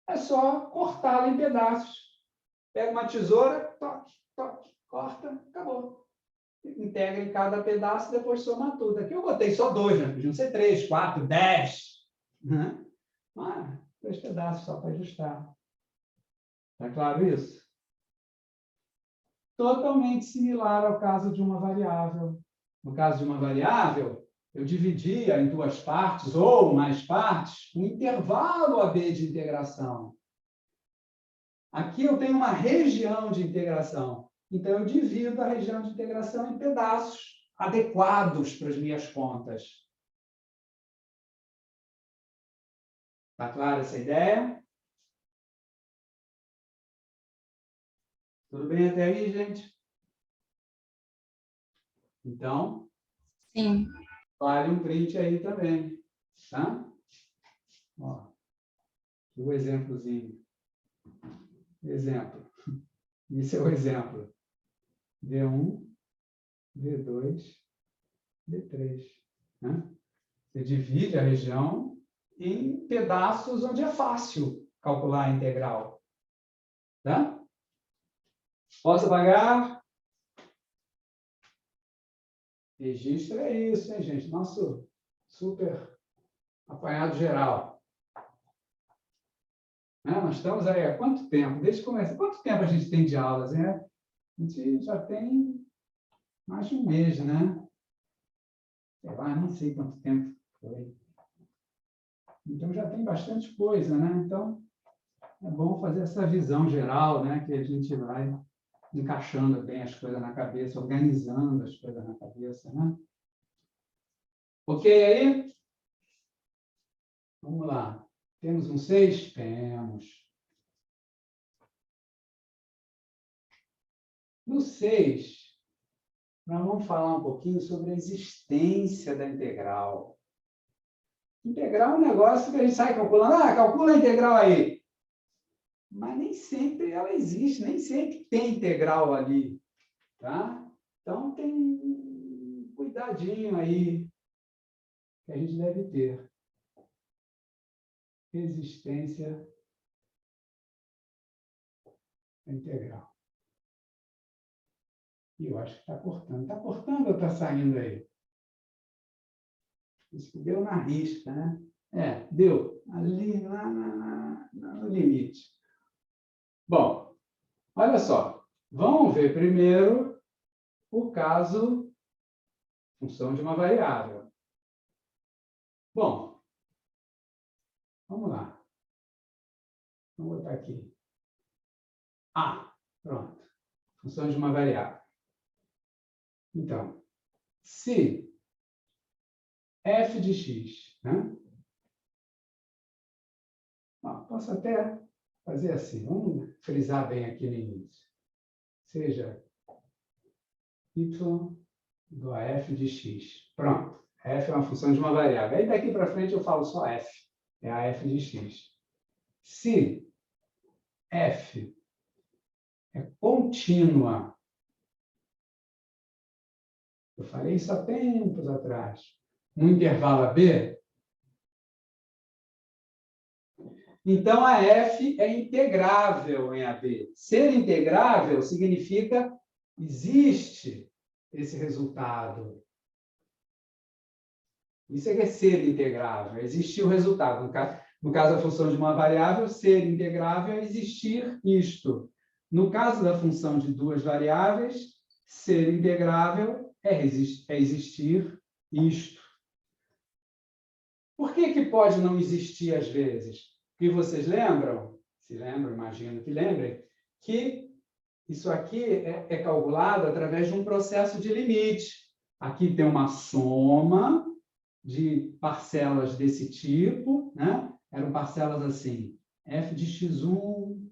é só cortá-la em pedaços. Pega uma tesoura, toque, toque, corta, acabou. Integra em cada pedaço e depois soma tudo. Aqui eu botei só 2, né? Podiam ser 3, 4, 10. Né? 3 pedaços só para ajustar. Está claro isso? Totalmente similar ao caso de uma variável. No caso de uma variável, eu dividia em 2 partes ou mais partes um intervalo AB de integração. Aqui eu tenho uma região de integração. Então, eu divido a região de integração em pedaços adequados para as minhas contas. Está clara essa ideia? Tudo bem até aí, gente? Então, Sim. vale um print aí também. Tá? Ó, o exemplozinho. Exemplo. Esse é o exemplo. D1, D2, D3. Né? Você divide a região em pedaços onde é fácil calcular a integral. Tá? Posso apagar? Registro é isso, hein, gente? Nosso super apanhado geral. Né? Nós estamos aí há quanto tempo? Desde que começa. Quanto tempo a gente tem de aulas? Né? A gente já tem mais de um mês, né? Sei lá, nem sei quanto tempo foi. Então, já tem bastante coisa, né? Então, é bom fazer essa visão geral, né? Que a gente vai encaixando bem as coisas na cabeça, organizando as coisas na cabeça, né? Ok aí? Vamos lá. Temos um 6? Temos. No 6, nós vamos falar um pouquinho sobre a existência da integral. Integral é um negócio que a gente sai calculando. Ah, calcula a integral aí. Mas nem sempre ela existe, nem sempre tem integral ali. Tá? Então, tem um cuidadinho aí que a gente deve ter. Existência integral. E eu acho que está cortando. Está cortando ou está saindo aí? Isso que deu na risca, né? Deu. Ali no limite. Bom, olha só. Vamos ver primeiro o caso função de uma variável. Bom, vamos lá. Vamos botar aqui. Pronto. Função de uma variável. Então, se f de x, né? Posso até fazer assim, vamos frisar bem aqui no início. Seja y do f de x. Pronto. F é uma função de uma variável. Aí daqui para frente eu falo só f. É a f de x. Se f é contínua, eu falei isso há tempos atrás, no intervalo AB, então a f é integrável em AB. Ser integrável significa existe esse resultado. Isso é que é ser integrável, é existir o resultado. No caso da função de uma variável, ser integrável é existir isto. No caso da função de duas variáveis, ser integrável é existir isto. Por que pode não existir às vezes? Porque vocês lembram, se lembram, imagino que lembrem, que isso aqui é calculado através de um processo de limite. Aqui tem uma soma de parcelas desse tipo, né? Eram parcelas assim, f de x1,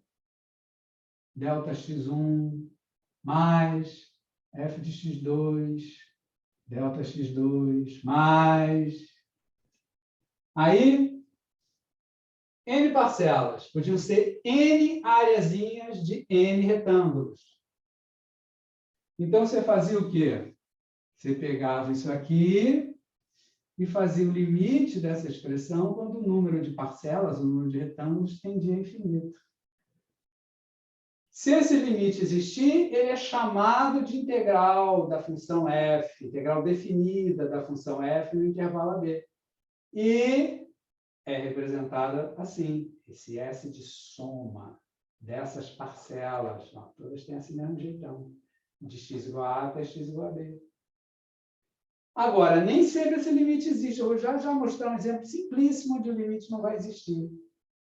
delta x1, mais f de x2, delta x2, mais... Aí, n parcelas, podiam ser n areazinhas de n retângulos. Então, você fazia o quê? Você pegava isso aqui e fazia o limite dessa expressão quando o número de parcelas, o número de retângulos, tendia a infinito. Se esse limite existir, ele é chamado de integral da função f, integral definida da função f no intervalo AB. E é representada assim, esse S de soma dessas parcelas. Todas têm esse mesmo jeitão. De x igual a até x igual a b. Agora, nem sempre esse limite existe. Eu vou já mostrar um exemplo simplíssimo onde o limite não vai existir.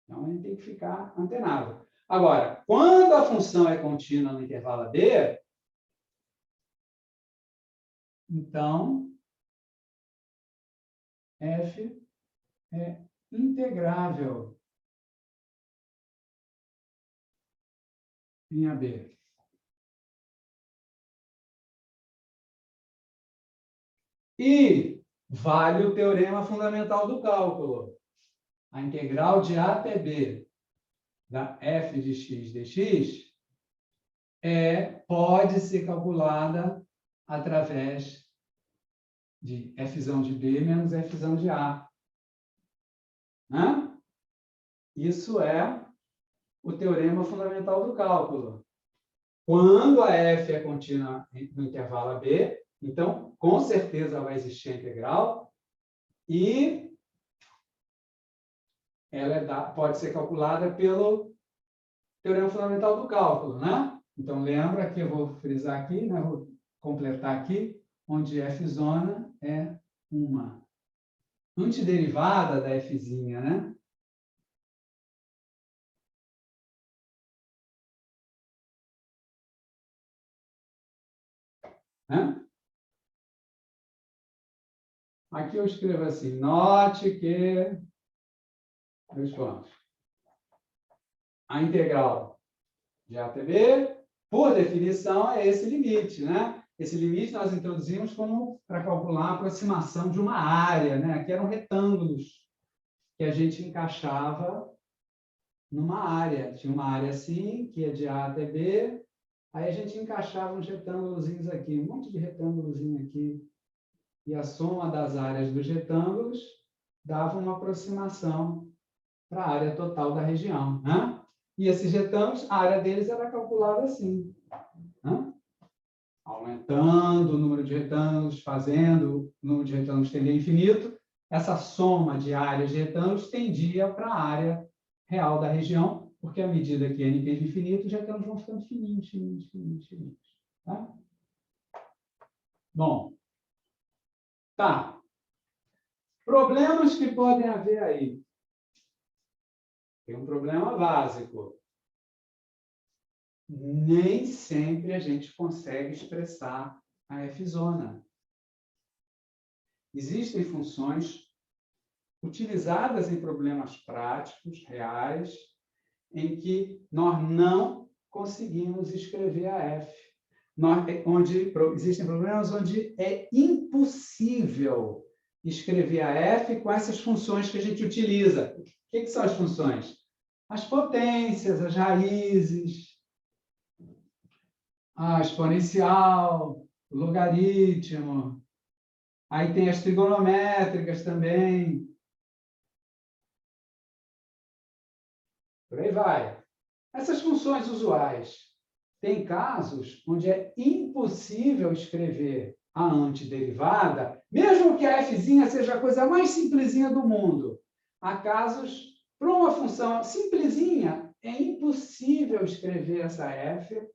Então, a gente tem que ficar antenado. Agora, quando a função é contínua no intervalo AB, então, f é integrável em AB. E vale o teorema fundamental do cálculo. A integral de A até B da f de x dx pode ser calculada através de f de B menos f de A. Né? Isso é o teorema fundamental do cálculo. Quando a f é contínua no intervalo AB, então, com certeza vai existir a integral. E ela pode ser calculada pelo teorema fundamental do cálculo, né? Então, lembra que eu vou frisar aqui, né? Vou completar aqui, onde f' é uma antiderivada da f'zinha, né? Aqui eu escrevo assim, note que... Dois pontos. A integral de A até B, por definição, é esse limite, né? Esse limite nós introduzimos como para calcular a aproximação de uma área, né? Aqui eram retângulos que a gente encaixava numa área. Tinha uma área assim, que é de A até B, aí a gente encaixava uns retângulozinhos aqui, um monte de retângulozinho aqui. E a soma das áreas dos retângulos dava uma aproximação para a área total da região, né? E esses retângulos, a área deles era calculada assim, né? Aumentando o número de retângulos, fazendo o número de retângulos tender a infinito, essa soma de áreas de retângulos tendia para a área real da região, porque à medida que n tende a infinito, os retângulos vão ficando fininhos, fininhos, fininhos, fininhos. Tá? Bom, tá. Problemas que podem haver aí. Tem um problema básico. Nem sempre a gente consegue expressar a f'. Existem funções utilizadas em problemas práticos, reais, em que nós não conseguimos escrever a f. Existem problemas onde é impossível escrever a f com essas funções que a gente utiliza. O que são as funções? As potências, as raízes, a exponencial, o logaritmo. Aí tem as trigonométricas também. Por aí vai. Essas funções usuais. Tem casos onde é impossível escrever a antiderivada, mesmo que a f'zinha seja a coisa mais simplesinha do mundo. Há casos, para uma função simplesinha, é impossível escrever essa f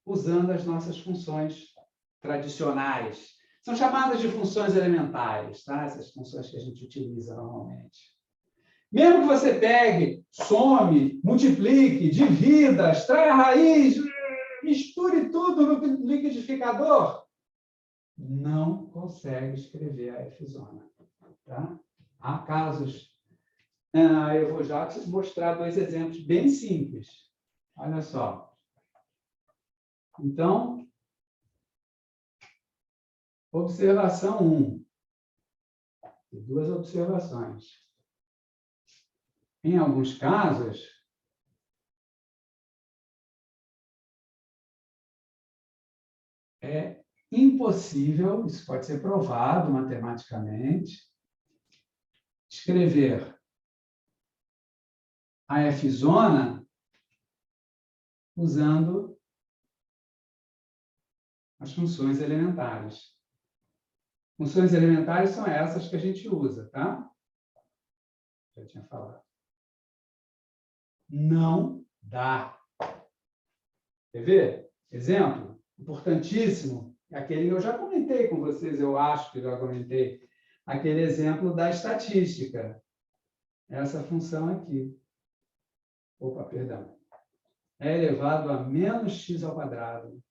usando as nossas funções tradicionais. São chamadas de funções elementares, tá? Essas funções que a gente utiliza normalmente. Mesmo que você pegue, some, multiplique, divida, extraia a raiz, misture tudo no liquidificador, não consegue escrever a f'. Tá? Há casos... eu vou já mostrar dois exemplos bem simples. Olha só. Então, observação 1. Tem duas observações. Em alguns casos, é impossível, isso pode ser provado matematicamente, escrever a f' usando as funções elementares. Funções elementares são essas que a gente usa, tá? Já tinha falado. Não dá. Quer ver? Exemplo importantíssimo, aquele que eu já comentei com vocês, eu acho que já comentei, aquele exemplo da estatística. Essa função aqui. Opa, perdão. É elevado a menos x ao quadrado.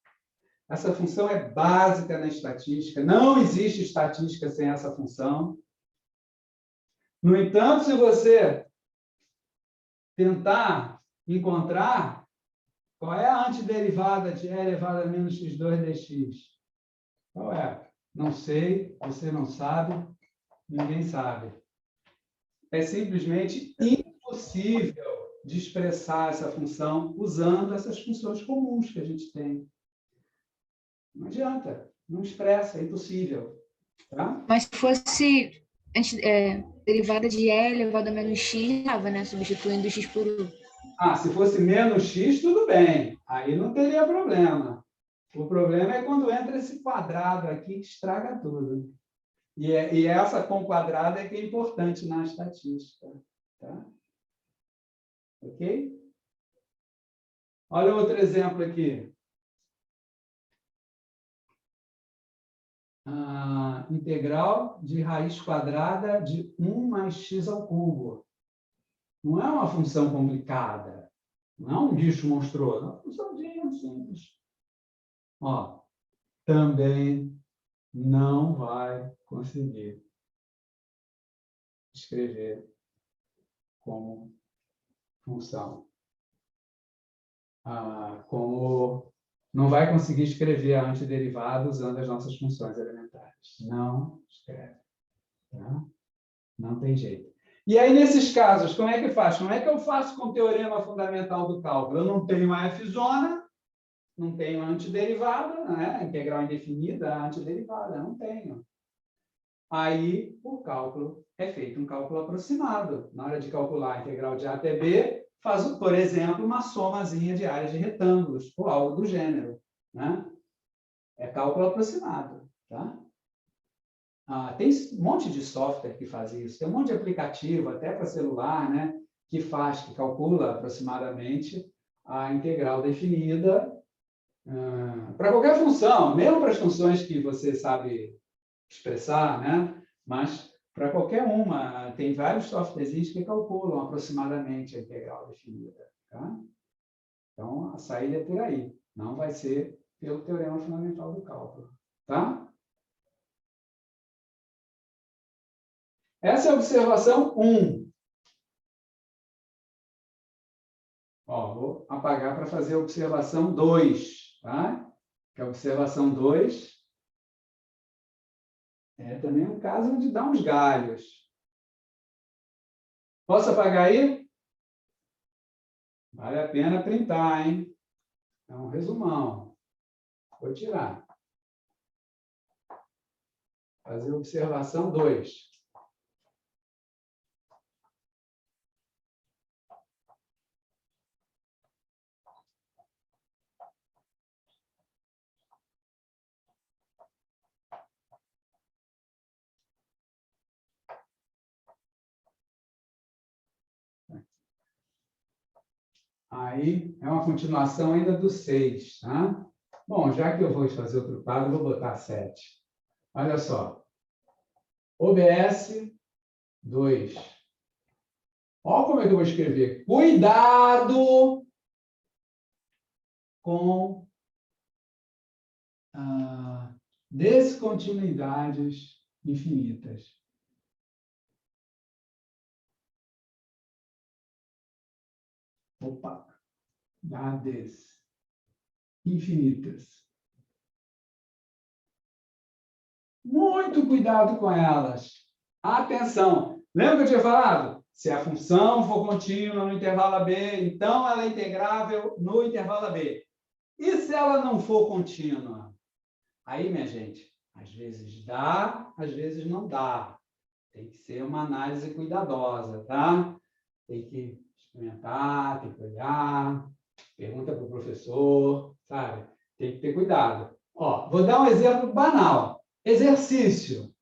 Essa função é básica na estatística. Não existe estatística sem essa função. No entanto, se você tentar encontrar qual é a antiderivada de e elevado a menos x2 dx, qual é? Não sei, você não sabe, ninguém sabe. É simplesmente impossível de expressar essa função usando essas funções comuns que a gente tem. Não adianta, não expressa, é impossível. Tá? Mas se fosse derivada de e elevado a menos x, dava, né? Substituindo x por 1. Se fosse menos x, tudo bem. Aí não teria problema. O problema é quando entra esse quadrado aqui que estraga tudo. E essa com quadrado é que é importante na estatística. Tá? Ok? Olha outro exemplo aqui. Integral de raiz quadrada de 1 mais x ao cubo. Não é uma função complicada. Não é um bicho monstruoso. É uma funçãozinha simples. Ó, também não vai conseguir escrever como função. Como não vai conseguir escrever a antiderivada usando as nossas funções elementares. Não escreve. Tá? Não tem jeito. E aí, nesses casos, como é que faz? Como é que eu faço com o teorema fundamental do cálculo? Eu não tenho a f-zona, não tenho a antiderivada, né? A integral indefinida, a antiderivada, não tenho. Aí, o cálculo é feito um cálculo aproximado. Na hora de calcular a integral de A até B, faz, por exemplo, uma somazinha de áreas de retângulos, ou algo do gênero. Né? É cálculo aproximado. Tá? Tem um monte de software que faz isso. Tem um monte de aplicativo, até para celular, né? Que calcula aproximadamente a integral definida para qualquer função, mesmo para as funções que você sabe expressar, né? Mas para qualquer uma, tem vários softwares que calculam aproximadamente a integral definida. Tá? Então, a saída é por aí. Não vai ser pelo teorema fundamental do cálculo. Tá? Essa é a observação 1. Ó, vou apagar para fazer a observação 2. Tá? Que a observação 2 é também um caso onde dá uns galhos. Posso apagar aí? Vale a pena printar, hein? É um resumão. Vou tirar. Fazer observação 2. Aí, é uma continuação ainda do 6, tá? Bom, já que eu vou fazer outro quadro, vou botar 7. Olha só. OBS 2. Olha como é que eu vou escrever. Cuidado com descontinuidades infinitas. Opa! Dades infinitas. Muito cuidado com elas. Atenção! Lembra que eu tinha falado? Se a função for contínua no intervalo AB, então ela é integrável no intervalo AB. E se ela não for contínua? Aí, minha gente, às vezes dá, às vezes não dá. Tem que ser uma análise cuidadosa, tá? Tem que experimentar, tem que olhar, pergunta para o professor, sabe? Tem que ter cuidado. Ó, vou dar um exemplo banal. Exercício.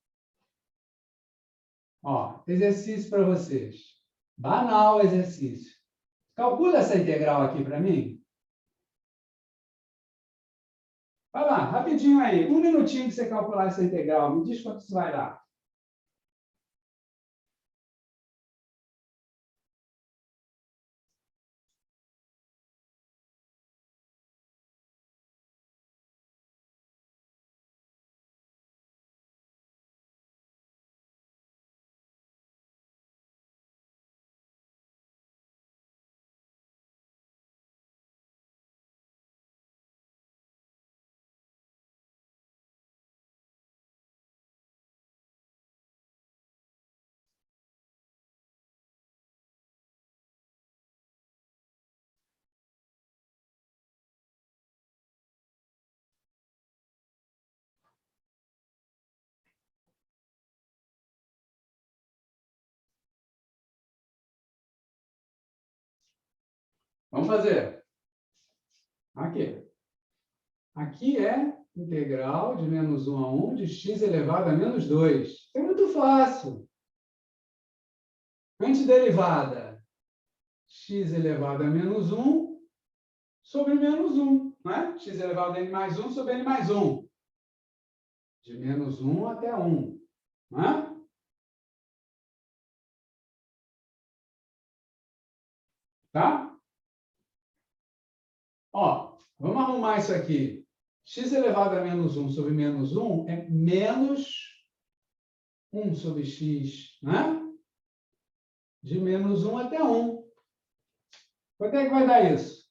Ó, exercício para vocês. Banal exercício. Calcula essa integral aqui para mim. Vai lá, rapidinho aí. Um minutinho para você calcular essa integral. Me diz quanto isso vai dar. Vamos fazer. Aqui. Aqui é integral de menos 1 a 1 de x elevado a menos 2. É muito fácil. Antiderivada. X elevado a menos 1 sobre menos 1. Não é? X elevado a n mais 1 sobre n mais 1. De menos 1 até 1. Não é? Tá? Ó, vamos arrumar isso aqui. X elevado a menos 1 sobre menos 1 é menos 1 sobre x, né? De menos 1 até 1. Quanto é que vai dar isso?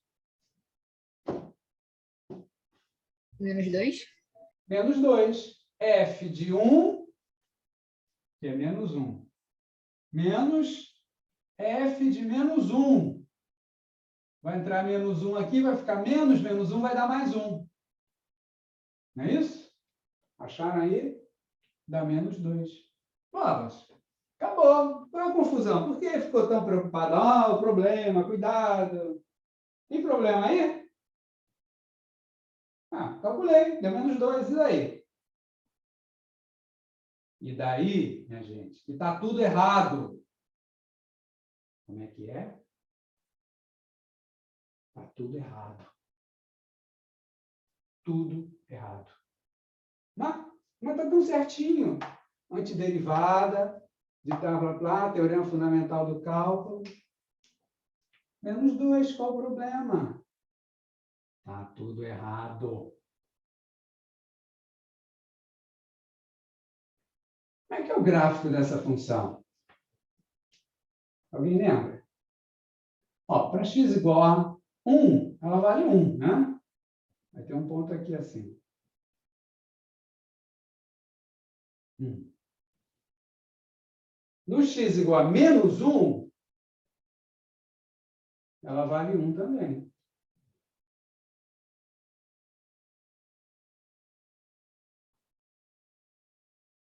Menos 2? Menos 2. F de 1, que é menos 1, menos F de menos 1. Vai entrar menos 1 aqui, vai ficar menos 1, vai dar mais 1. Não é isso? Acharam aí? Dá menos 2. Vamos. Acabou. Qual é a confusão? Por que ficou tão preocupado? Ah, o problema, cuidado. Tem problema aí? Ah, calculei. Deu menos 2. E daí? E daí, minha gente, que está tudo errado. Como é que é? Está tudo errado. Tudo errado. Mas está tudo certinho. Antiderivada, de blá, blá, blá, teorema fundamental do cálculo. Menos 2, qual o problema? Está tudo errado. Como é que é o gráfico dessa função? Alguém lembra? Ó, para x igual a 1, ela vale 1, né? Vai ter um ponto aqui assim. No x igual a menos 1, ela vale 1 também.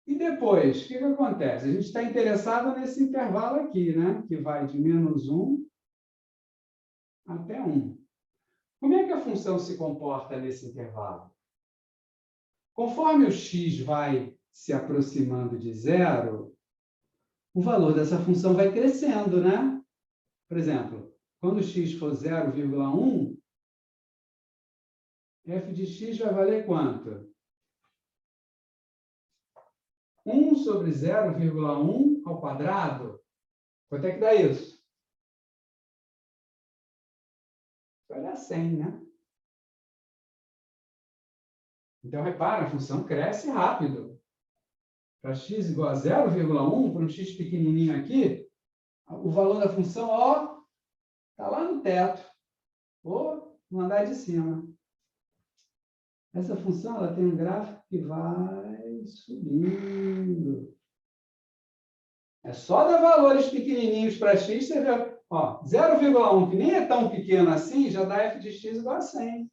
E depois, o que acontece? A gente está interessado nesse intervalo aqui, né? Que vai de menos 1 até 1. Como é que a função se comporta nesse intervalo? Conforme o x vai se aproximando de zero, o valor dessa função vai crescendo, né? Por exemplo, quando x for 0,1, f de x vai valer quanto? 1 sobre 0,1 ao quadrado. Quanto é que dá isso? Vai dar 100, né? Então, repara, a função cresce rápido. Para x igual a 0,1, para um x pequenininho aqui, o valor da função, ó, está lá no teto, ou no andar de cima. Essa função ela tem um gráfico que vai subindo. É só dar valores pequenininhos para x, você vê, ó, 0,1, que nem é tão pequeno assim, já dá f de x igual a 100.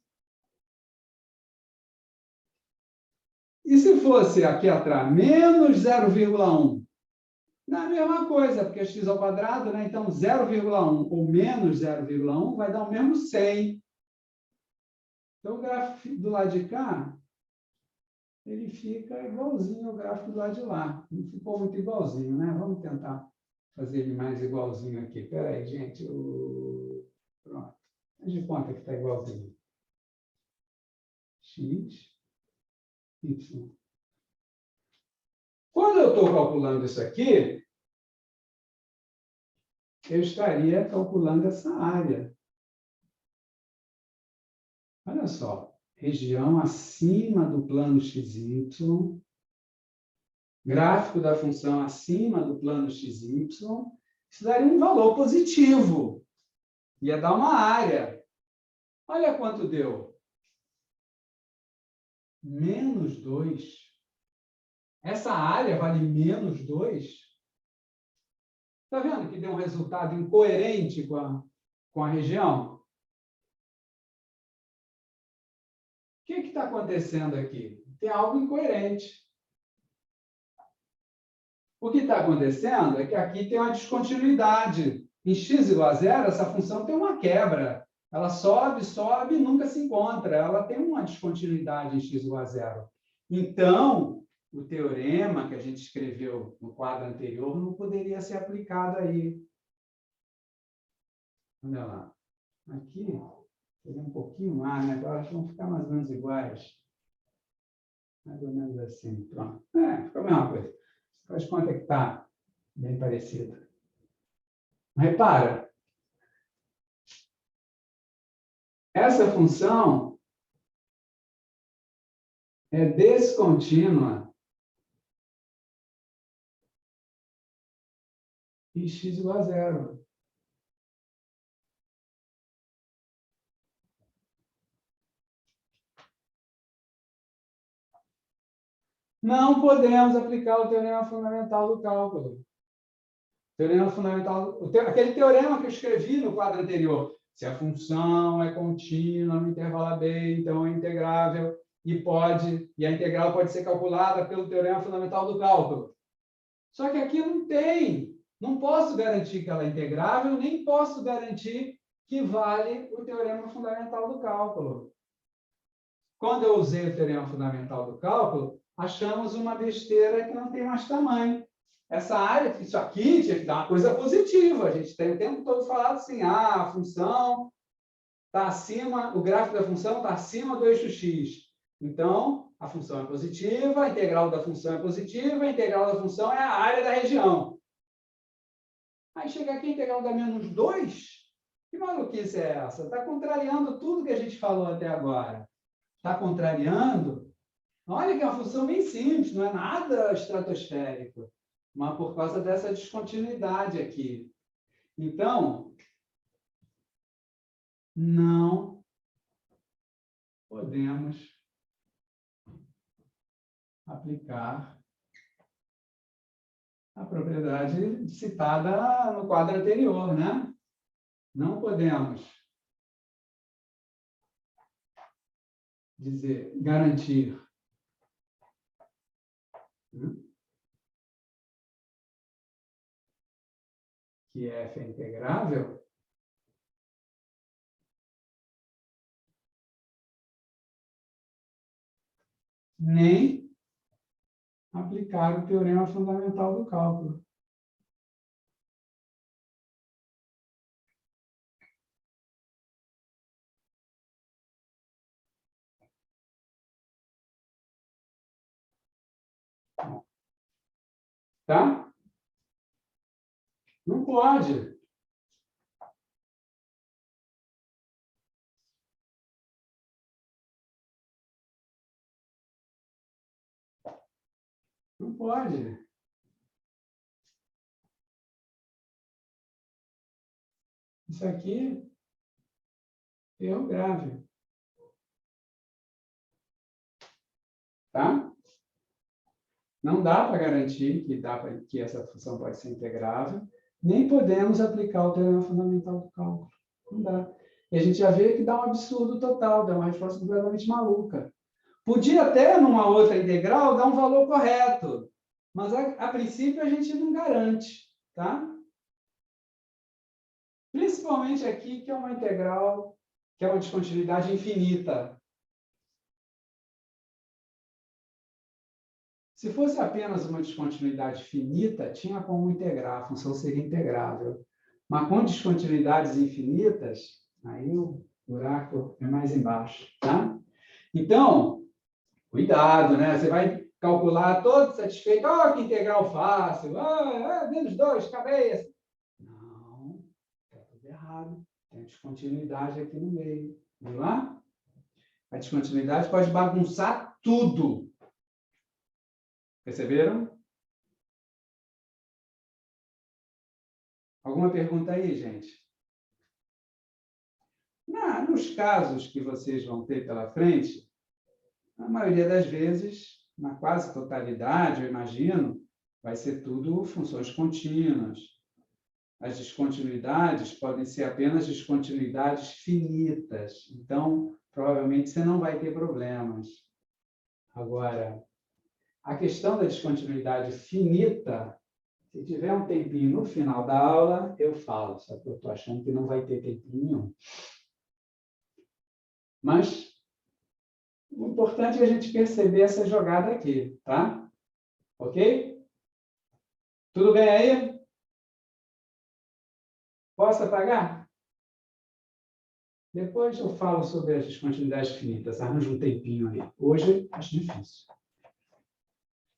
E se fosse aqui atrás, menos 0,1? Não é a mesma coisa, porque é x ao quadrado, né? Então, 0,1 ou menos 0,1 vai dar o mesmo 100. Então, o gráfico do lado de cá, ele fica igualzinho ao gráfico do lado de lá. Não ficou muito igualzinho, né? Vamos tentar fazer ele mais igualzinho aqui. Espera aí, gente. Pronto. Faz de conta que está igualzinho. X, Y. Quando eu estou calculando isso aqui, eu estaria calculando essa área. Olha só. Região acima do plano XY. Gráfico da função acima do plano XY. Isso daria um valor positivo. Ia dar uma área. Olha quanto deu. Menos 2. Essa área vale menos 2. Está vendo que deu um resultado incoerente com a região? O que está acontecendo aqui? Tem algo incoerente. O que está acontecendo é que aqui tem uma descontinuidade. Em x igual a 0, essa função tem uma quebra. Ela sobe, sobe e nunca se encontra. Ela tem uma descontinuidade em x igual a 0. Então, o teorema que a gente escreveu no quadro anterior não poderia ser aplicado aí. Olha lá. Aqui, seria um pouquinho mais, né? Agora vão ficar mais ou menos iguais. Mais ou menos assim. Pronto. Fica a mesma coisa. Faz conta que está bem parecido. Repara. Essa função é descontínua e x igual a zero. Não podemos aplicar o teorema fundamental do cálculo. Teorema fundamental, aquele teorema que eu escrevi no quadro anterior. Se a função é contínua no intervalo AB, então é integrável e a integral pode ser calculada pelo teorema fundamental do cálculo. Só que aqui não tem. Não posso garantir que ela é integrável, nem posso garantir que vale o teorema fundamental do cálculo. Quando eu usei o teorema fundamental do cálculo, achamos uma besteira que não tem mais tamanho. Essa área, isso aqui tinha que dar uma coisa positiva. A gente tem o tempo todo falado assim, a função está acima, o gráfico da função está acima do eixo x. Então, a função é positiva, a integral da função é positiva, a integral da função é a área da região. Aí chega aqui a integral da menos 2. Que maluquice é essa? Está contrariando tudo que a gente falou até agora. Está contrariando? Olha que é uma função bem simples, não é nada estratosférico. Mas por causa dessa descontinuidade aqui. Então, não podemos aplicar a propriedade citada no quadro anterior, né? Não podemos garantir que f é integrável nem aplicar o teorema fundamental do cálculo. Tá? Não pode. Não pode. Isso aqui é erro grave. Tá? Não dá para garantir que essa função pode ser integrável, nem podemos aplicar o teorema fundamental do cálculo. Não dá. E a gente já vê que dá um absurdo total, dá uma resposta completamente maluca. Podia até, numa outra integral, dar um valor correto, mas a princípio a gente não garante. Tá? Principalmente aqui, que é uma integral, que é uma descontinuidade infinita. Se fosse apenas uma descontinuidade finita, tinha como integrar, a função seria integrável. Mas com descontinuidades infinitas, aí o buraco é mais embaixo. Tá? Então, cuidado, né? Você vai calcular todo satisfeito. Oh, que integral fácil. Menos 2, cabeça. Não, está tudo errado. Tem descontinuidade aqui no meio. Viu lá? A descontinuidade pode bagunçar tudo. Perceberam? Alguma pergunta aí, gente? Nos casos que vocês vão ter pela frente, na maioria das vezes, na quase totalidade, eu imagino, vai ser tudo funções contínuas. As descontinuidades podem ser apenas descontinuidades finitas. Então, provavelmente, você não vai ter problemas. Agora, a questão da descontinuidade finita, se tiver um tempinho no final da aula, eu falo, só que eu estou achando que não vai ter tempinho nenhum. Mas o importante é a gente perceber essa jogada aqui, tá? Ok? Tudo bem aí? Posso apagar? Depois eu falo sobre as descontinuidades finitas. Arranjo um tempinho ali. Hoje, acho difícil.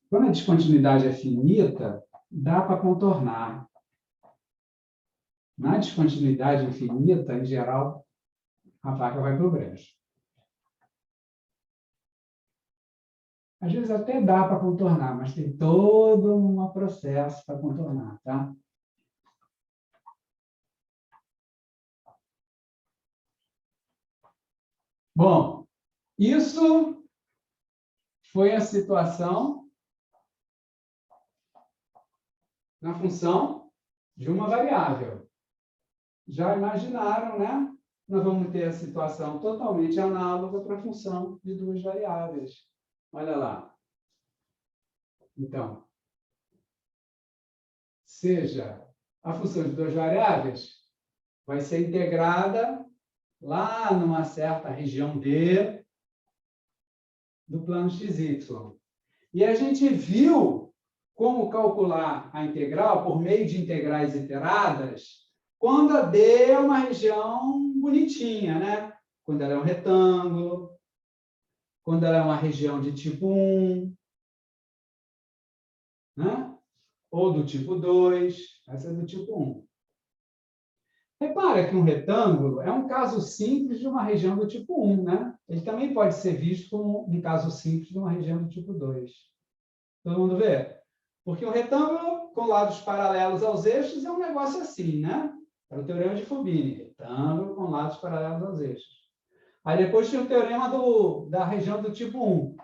Quando a descontinuidade é finita, dá para contornar. Na descontinuidade infinita, em geral, a faca vai para o brejo. Às vezes até dá para contornar, mas tem todo um processo para contornar, tá? Bom, isso foi a situação na função de uma variável. Já imaginaram, né? Nós vamos ter a situação totalmente análoga para a função de duas variáveis. Olha lá. Então, seja a função de duas variáveis vai ser integrada lá numa certa região D do plano XY. E a gente viu como calcular a integral por meio de integrais iteradas quando a D é uma região bonitinha, né? Quando ela é um retângulo, quando ela é uma região de tipo 1, né? Ou do tipo 2, essa é do tipo 1. Repara que um retângulo é um caso simples de uma região do tipo 1, né? Ele também pode ser visto como um caso simples de uma região do tipo 2. Todo mundo vê? Porque um retângulo com lados paralelos aos eixos é um negócio assim, né? É o teorema de Fubini. Retângulo com lados paralelos aos eixos. Aí depois tem o teorema da região do tipo 1.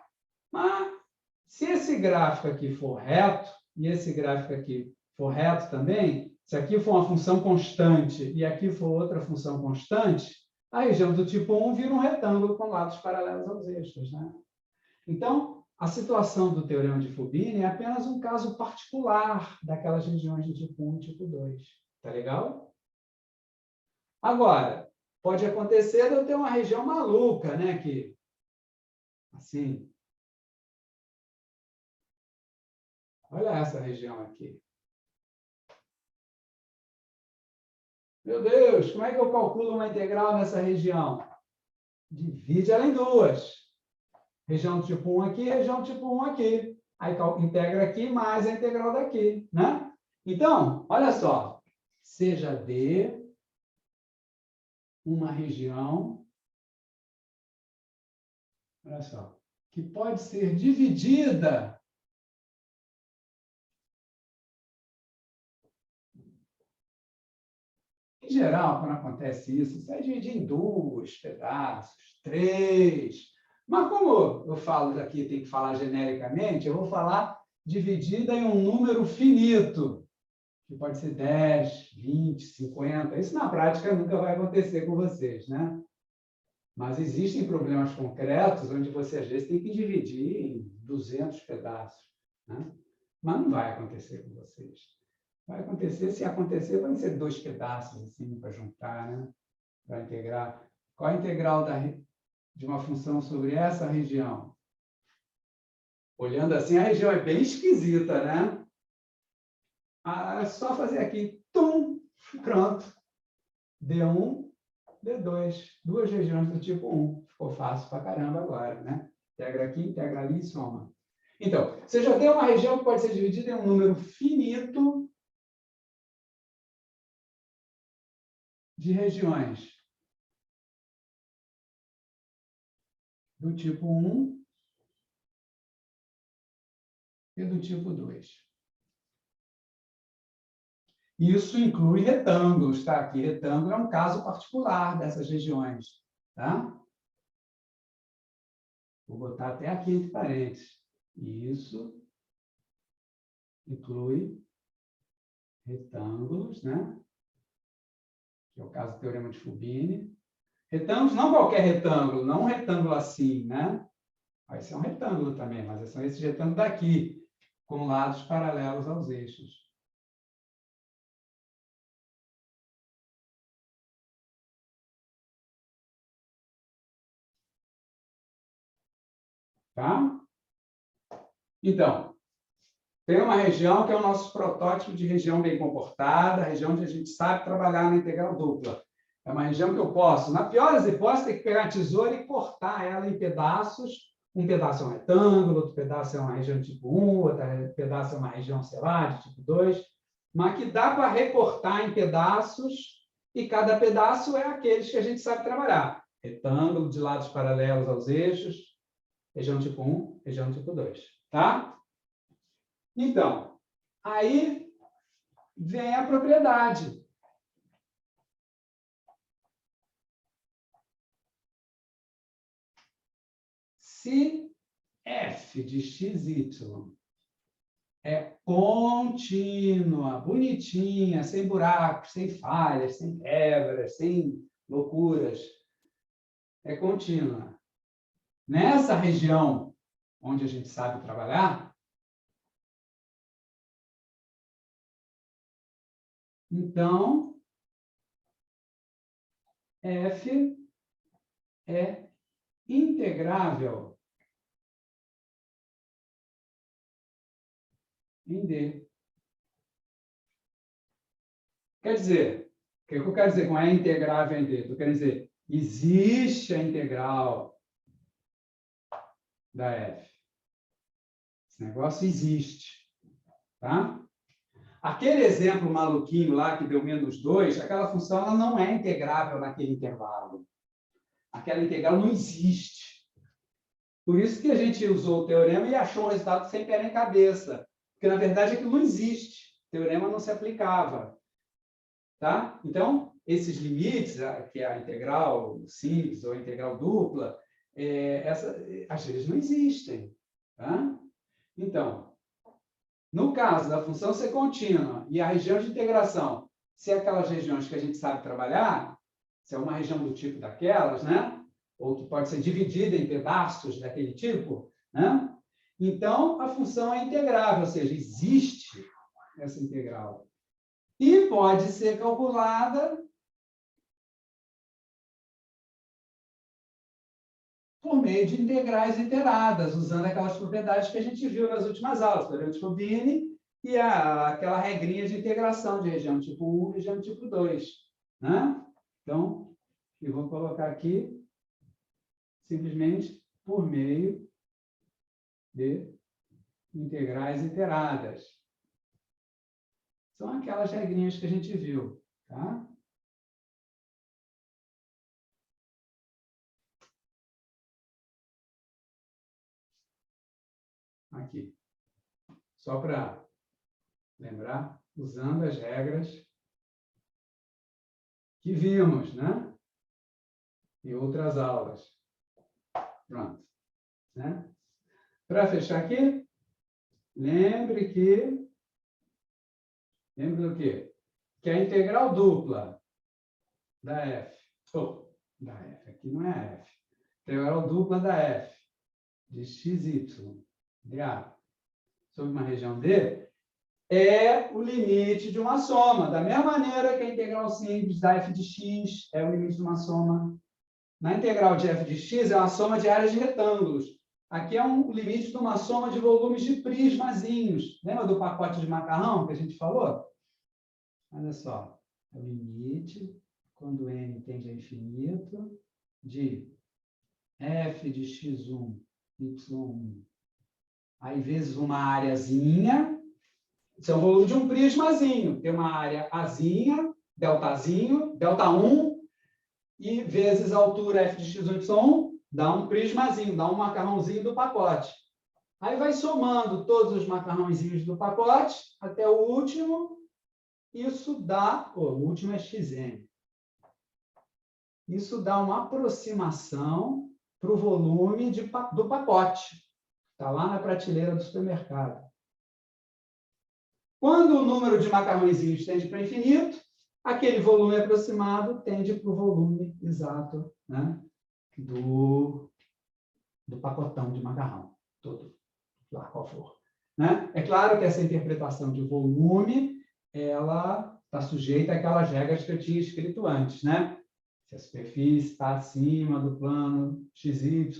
Mas se esse gráfico aqui for reto, e esse gráfico aqui for reto também, se aqui for uma função constante e aqui for outra função constante, a região do tipo 1 vira um retângulo com lados paralelos aos eixos, né? Então, a situação do teorema de Fubini é apenas um caso particular daquelas regiões de tipo 1 e tipo 2. Tá legal? Agora, pode acontecer de eu ter uma região maluca, né? Que, assim, olha essa região aqui. Meu Deus, como é que eu calculo uma integral nessa região? Divide ela em duas. Região tipo 1 aqui, região tipo 1 aqui. Aí integra aqui mais a integral daqui, né? Então, olha só. Seja D uma região, olha só, que pode ser dividida em geral, quando acontece isso, você vai dividir em dois pedaços, três. Mas como eu falo aqui, tem que falar genericamente, eu vou falar dividida em um número finito, que pode ser 10, 20, 50. Isso na prática nunca vai acontecer com vocês, né? Mas existem problemas concretos onde você, às vezes, tem que dividir em 200 pedaços, né? Mas não vai acontecer com vocês. Vai acontecer, se acontecer, vai ser dois pedaços assim para juntar, né? Para integrar. Qual a integral de uma função sobre essa região? Olhando assim, a região é bem esquisita, né? É só fazer aqui, tum, pronto. D1, D2. Duas regiões do tipo 1. Ficou fácil para caramba agora, né? Integra aqui, integra ali e soma. Então, você já tem uma região que pode ser dividida em um número finito de regiões do tipo 1 e do tipo 2. Isso inclui retângulos, tá? Aqui, retângulo é um caso particular dessas regiões, tá? Vou botar até aqui entre parênteses. Isso inclui retângulos, né? Que é o caso do teorema de Fubini. Retângulos, não qualquer retângulo, não um retângulo assim, né? Vai ser um retângulo também, mas são esses retângulos daqui, com lados paralelos aos eixos. Tá? Então, Tem uma região que é o nosso protótipo de região bem comportada, a região onde a gente sabe trabalhar na integral dupla. É uma região que eu posso, na pior das hipóteses, ter que pegar a tesoura e cortar ela em pedaços. Um pedaço é um retângulo, outro pedaço é uma região tipo 1, outro pedaço é uma região, sei lá, de tipo 2, mas que dá para recortar em pedaços, e cada pedaço é aqueles que a gente sabe trabalhar. Retângulo de lados paralelos aos eixos, região tipo 1, região tipo 2. Tá? Então, aí vem a propriedade. Se f de xy é contínua, bonitinha, sem buracos, sem falhas, sem quebras, sem loucuras, é contínua. Nessa região onde a gente sabe trabalhar, então, f é integrável em D. Quer dizer, o que eu quero dizer com é integrável em D? Estou querendo dizer, existe a integral da f. Esse negócio existe. Tá? Aquele exemplo maluquinho lá que deu -2, aquela função ela não é integrável naquele intervalo. Aquela integral não existe. Por isso que a gente usou o teorema e achou um resultado sem pé nem cabeça. Porque, na verdade, aquilo não existe. O teorema não se aplicava. Tá? Então, esses limites, que é a integral simples ou a integral dupla, às vezes não existem. Tá? Então, no caso da função ser contínua e a região de integração ser aquelas regiões que a gente sabe trabalhar, se é uma região do tipo daquelas, né? Ou que pode ser dividida em pedaços daquele tipo, né? Então, a função é integrável, ou seja, existe essa integral. E pode ser calculada por meio de integrais iteradas, usando aquelas propriedades que a gente viu nas últimas aulas, teorema de Fubini e aquela regrinha de integração de região tipo 1 e região tipo 2. Né? Então, eu vou colocar aqui simplesmente por meio de integrais iteradas. São aquelas regrinhas que a gente viu. Tá? Aqui. Só para lembrar, usando as regras que vimos, né? Em outras aulas. Pronto. Né? Para fechar aqui, lembre do quê? Que a integral dupla da f, aqui não é f, integral dupla da f de xy de A sobre uma região D é o limite de uma soma, da mesma maneira que a integral simples da f de x é o limite de uma soma. Na integral de f de x é uma soma de áreas de retângulos. Aqui é um limite de uma soma de volumes de prismazinhos. Lembra do pacote de macarrão que a gente falou? Olha só. É o limite, quando n tende a infinito, de f de x1, y1, aí vezes uma áreazinha. Isso é o volume de um prismazinho. Tem uma área azinha, deltazinho, delta 1, e vezes a altura f de x1, y1, dá um prismazinho, dá um macarrãozinho do pacote. Aí vai somando todos os macarrãozinhos do pacote até o último. Isso dá, o último é xn. Isso dá uma aproximação para o volume do pacote. Está lá na prateleira do supermercado. Quando o número de macarrõezinhos tende para infinito, aquele volume aproximado tende para o volume exato, né? do pacotão de macarrão, todo, lá qual for. Né? É claro que essa interpretação de volume, ela está sujeita àquelas regras que eu tinha escrito antes, né? Se a superfície está acima do plano XY,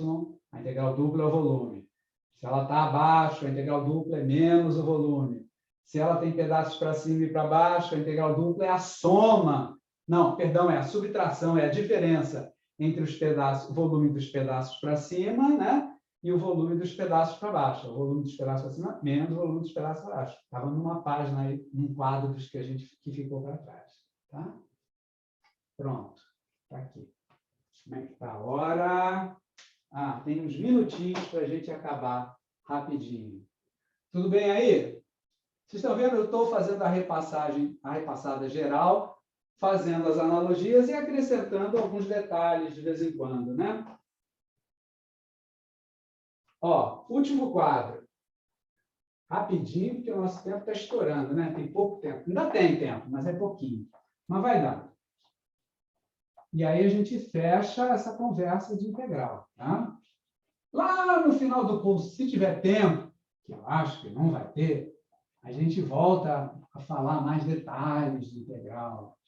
a integral dupla é o volume. Se ela está abaixo, a integral dupla é menos o volume. Se ela tem pedaços para cima e para baixo, a integral dupla é a soma. Não, perdão, é a subtração, é a diferença entre os pedaços, o volume dos pedaços para cima, né? E o volume dos pedaços para baixo. O volume dos pedaços para cima menos o volume dos pedaços para baixo. Estava numa página aí, num quadro dos que ficou para trás. Tá? Pronto. Está aqui. Como é que está a hora? Ah, tem uns minutinhos para a gente acabar rapidinho. Tudo bem aí? Vocês estão vendo? Eu estou fazendo a repassada geral, fazendo as analogias e acrescentando alguns detalhes de vez em quando, né? Ó, último quadro. Rapidinho, porque o nosso tempo está estourando, né? Tem pouco tempo. Ainda tem tempo, mas é pouquinho. Mas vai dar. E aí a gente fecha essa conversa de integral, tá? Lá no final do curso, se tiver tempo, que eu acho que não vai ter, a gente volta a falar mais detalhes de integral.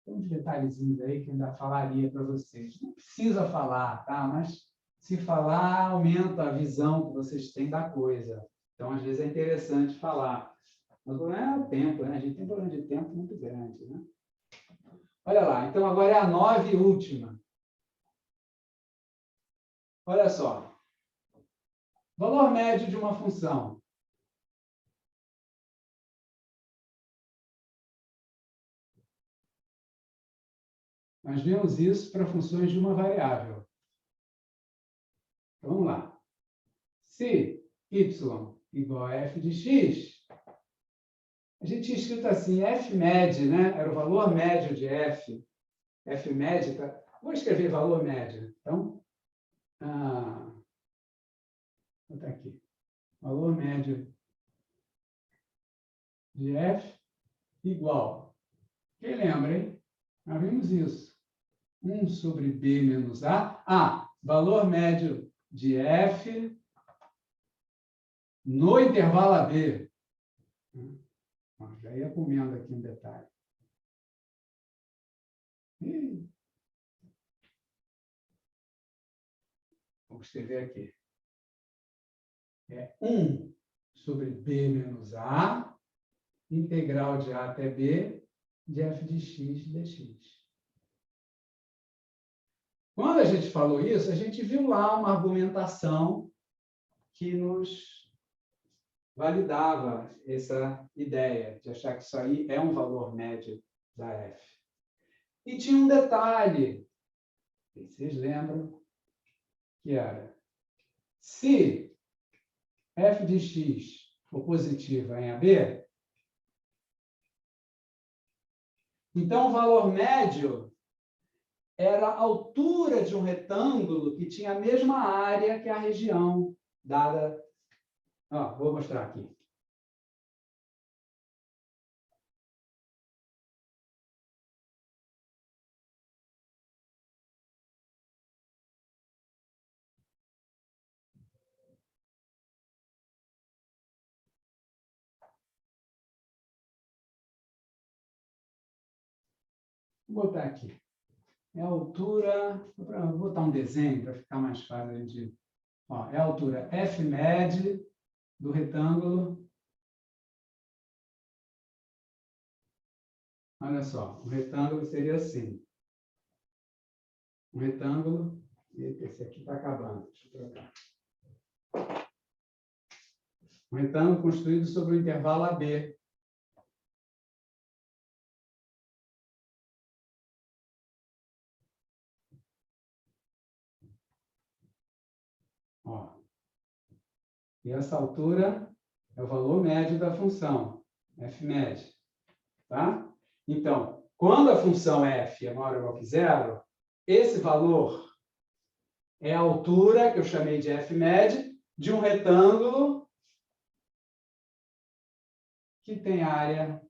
Tem uns detalhezinhos aí que eu ainda falaria para vocês. Não precisa falar, tá? Mas se falar, aumenta a visão que vocês têm da coisa. Então, às vezes, é interessante falar. Mas o problema é o tempo, né? A gente tem um problema de tempo muito grande, né? Olha lá, então agora é a 9 e última. Olha só. Valor médio de uma função. Nós vemos isso para funções de uma variável. Então, vamos lá. Se y igual a f de x, a gente tinha escrito assim, f med, né? Era o valor médio de f. F med, tá? Vou escrever valor médio. Então, vou botar aqui. Valor médio de f igual. Quem lembra, hein? Nós vimos isso. 1 sobre b menos a. Valor médio de f no intervalo AB. Já ia comendo aqui um detalhe. Vou escrever aqui. É 1 sobre b menos a, integral de a até b, de f de x dx. Quando a gente falou isso, a gente viu lá uma argumentação que nos validava essa ideia de achar que isso aí é um valor médio da f. E tinha um detalhe, vocês lembram, que era, se f de x for positiva em AB, então o valor médio era a altura de um retângulo que tinha a mesma área que a região dada. Vou mostrar aqui. Vou botar aqui. É a altura... Vou botar um desenho para ficar mais fácil de... é a altura f med do retângulo. Olha só, o retângulo seria assim. Um retângulo... Esse aqui está acabando. Deixa eu trocar. Um retângulo construído sobre o intervalo AB. E essa altura é o valor médio da função, f med. Tá? Então, quando a função f é maior ou igual que zero, esse valor é a altura, que eu chamei de f med, de um retângulo que tem área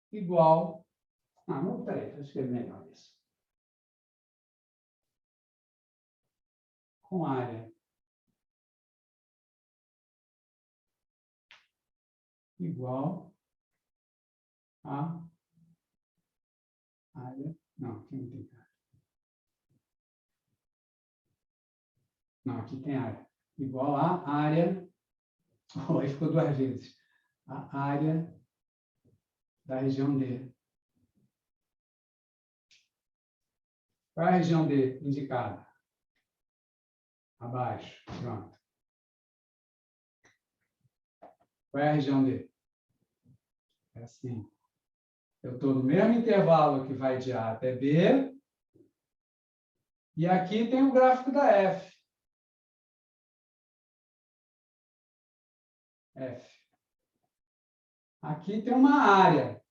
igual... Não, peraí, deixa eu escrever melhor isso. Com área igual a área... Não, aqui não tem área. Não, aqui tem área. Igual a área... Oh, aí ficou 2 vezes. A área da região D. Qual é a região D indicada? Abaixo. Pronto. Qual é a região D? É assim. Eu estou no mesmo intervalo que vai de A até B. E aqui tem o gráfico da F. F. Aqui tem uma área.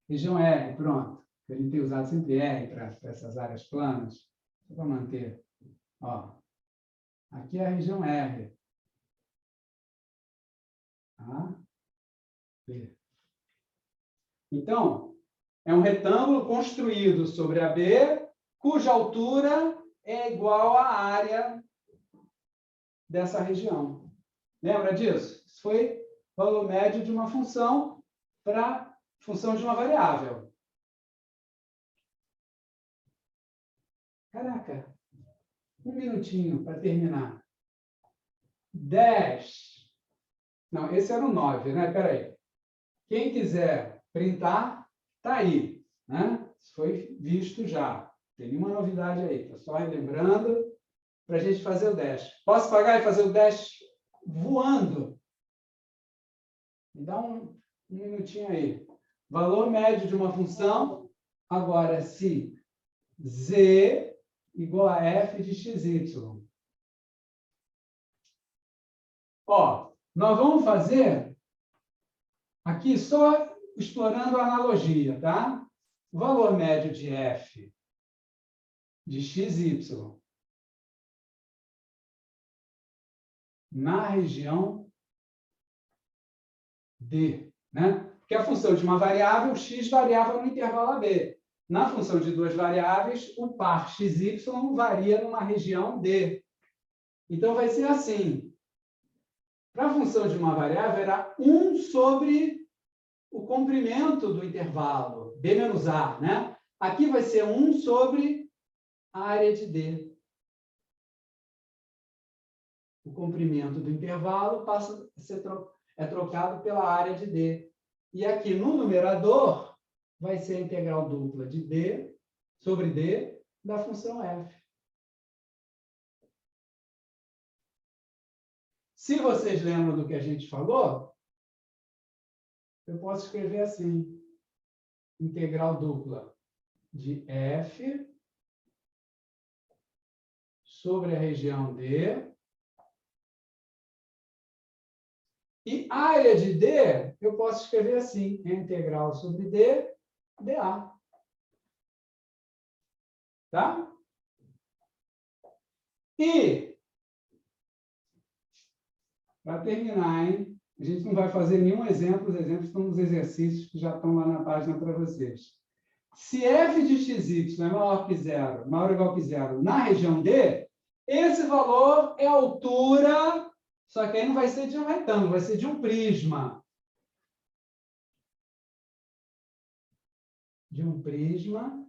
Região R, pronto. A gente tem usado sempre R para essas áreas planas. Só para manter. Ó. Aqui é a região R. A, B. Então, é um retângulo construído sobre a B, cuja altura é igual à área dessa região. Lembra disso? Isso foi o valor médio de uma função para função de uma variável. Caraca, um minutinho para terminar. 10. Não, esse era o 9, né? Espera aí. Quem quiser printar, está aí. Né? Isso foi visto já. Tem nenhuma novidade aí. Está só relembrando para a gente fazer o 10. Posso pagar e fazer o 10 voando? Me dá um minutinho aí. Valor médio de uma função. Agora, se Z igual a F de XY. Ó, nós vamos fazer aqui só explorando a analogia, tá? O valor médio de F de XY na região D, né? Porque a função de uma variável, x variava no intervalo AB. Na função de 2 variáveis, o par xy varia numa região D. Então, vai ser assim. Para a função de uma variável, era 1 sobre o comprimento do intervalo, B menos A, né? Aqui vai ser 1 sobre a área de D. O comprimento do intervalo passa a ser trocado pela área de D. E aqui no numerador vai ser a integral dupla de D sobre D da função F. Se vocês lembram do que a gente falou, eu posso escrever assim. Integral dupla de F sobre a região D. E área de D, eu posso escrever assim. Integral sobre D, dA. Tá? E, para terminar, hein? A gente não vai fazer nenhum exemplo, os exemplos estão nos exercícios que já estão lá na página para vocês. Se f de xy é maior que zero, maior ou igual que zero, na região D, esse valor é a altura, só que aí não vai ser de um retângulo, vai ser de um prisma. De um prisma.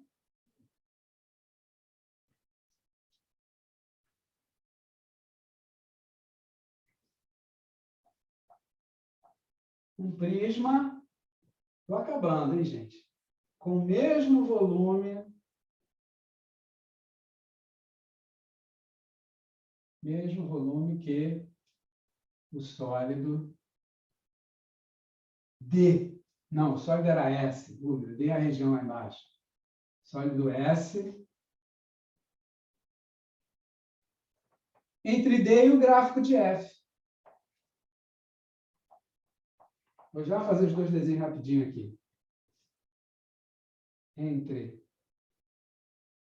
Um prisma, estou acabando, hein, gente? Com o mesmo volume, que o sólido D. Não, o sólido era S. D é a região lá embaixo. Sólido S. Entre D e o gráfico de F. Vou já fazer os dois desenhos rapidinho aqui. Entre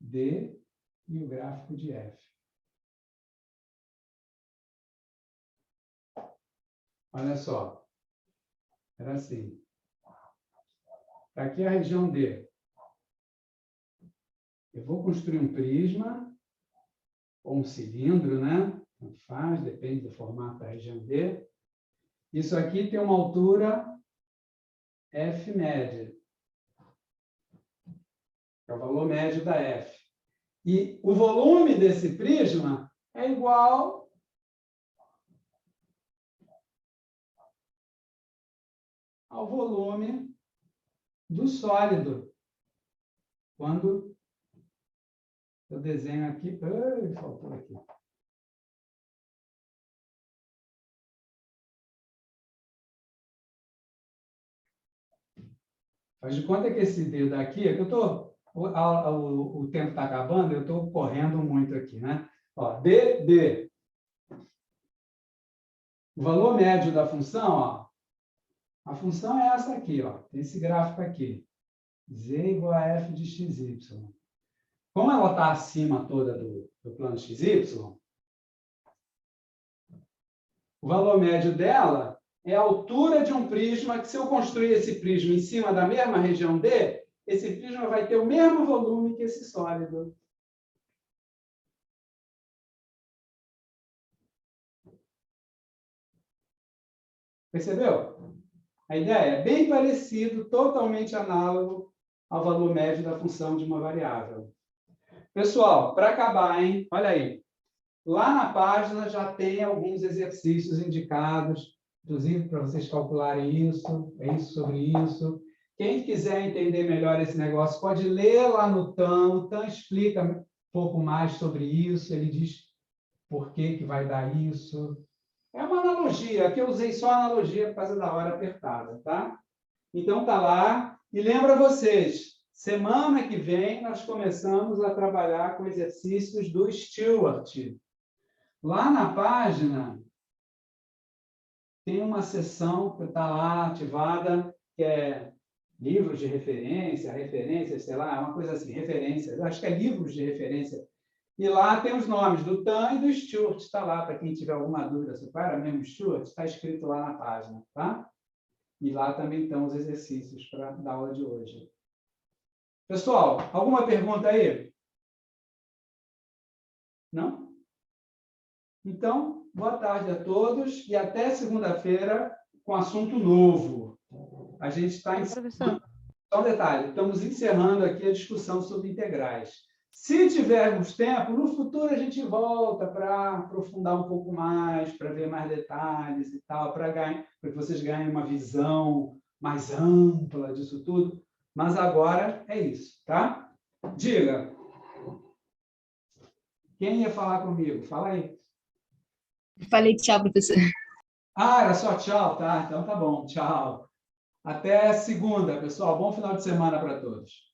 D e o gráfico de F. Olha só. Era assim. Aqui é a região D. Eu vou construir um prisma, ou um cilindro, né? Tanto faz, depende do formato da região D. Isso aqui tem uma altura F média. É o valor médio da F. E o volume desse prisma é igual ao volume do sólido. Quando eu desenho aqui... Ai, faltou aqui. Faz de conta que esse dedo aqui, é que eu tô, o tempo está acabando, eu estou correndo muito aqui, né? Ó, D. O valor médio da função, ó, a função é essa aqui, ó, tem esse gráfico aqui. Z igual a f de xy. Como ela está acima toda do plano xy, o valor médio dela é a altura de um prisma, que se eu construir esse prisma em cima da mesma região D, esse prisma vai ter o mesmo volume que esse sólido. Percebeu? A ideia é bem parecido, totalmente análogo ao valor médio da função de uma variável. Pessoal, para acabar, hein? Olha aí. Lá na página já tem alguns exercícios indicados, inclusive para vocês calcularem isso, sobre isso. Quem quiser entender melhor esse negócio, pode ler lá no TAM. O TAM explica um pouco mais sobre isso, ele diz por que vai dar isso. É uma analogia, aqui eu usei só analogia por causa da hora apertada, tá? Então, tá lá. E lembra vocês, semana que vem nós começamos a trabalhar com exercícios do Stewart. Lá na página tem uma seção que está lá ativada, que é livros de referência, referências, sei lá, uma coisa assim, referências. Acho que é livros de referência. E lá tem os nomes do TAM e do Stewart, está lá, para quem tiver alguma dúvida. Se para mesmo Stewart, está escrito lá na página, tá? E lá também estão os exercícios para a aula de hoje. Pessoal, alguma pergunta aí? Não? Então, boa tarde a todos e até segunda-feira com assunto novo. A gente está encerrando. Só um detalhe, estamos encerrando aqui a discussão sobre integrais. Se tivermos tempo, no futuro a gente volta para aprofundar um pouco mais, para ver mais detalhes e tal, para que vocês ganhem uma visão mais ampla disso tudo. Mas agora é isso, tá? Diga. Quem ia falar comigo? Fala aí. Falei tchau, professor. Ah, era só tchau, tá? Então tá bom, tchau. Até segunda, pessoal. Bom final de semana para todos.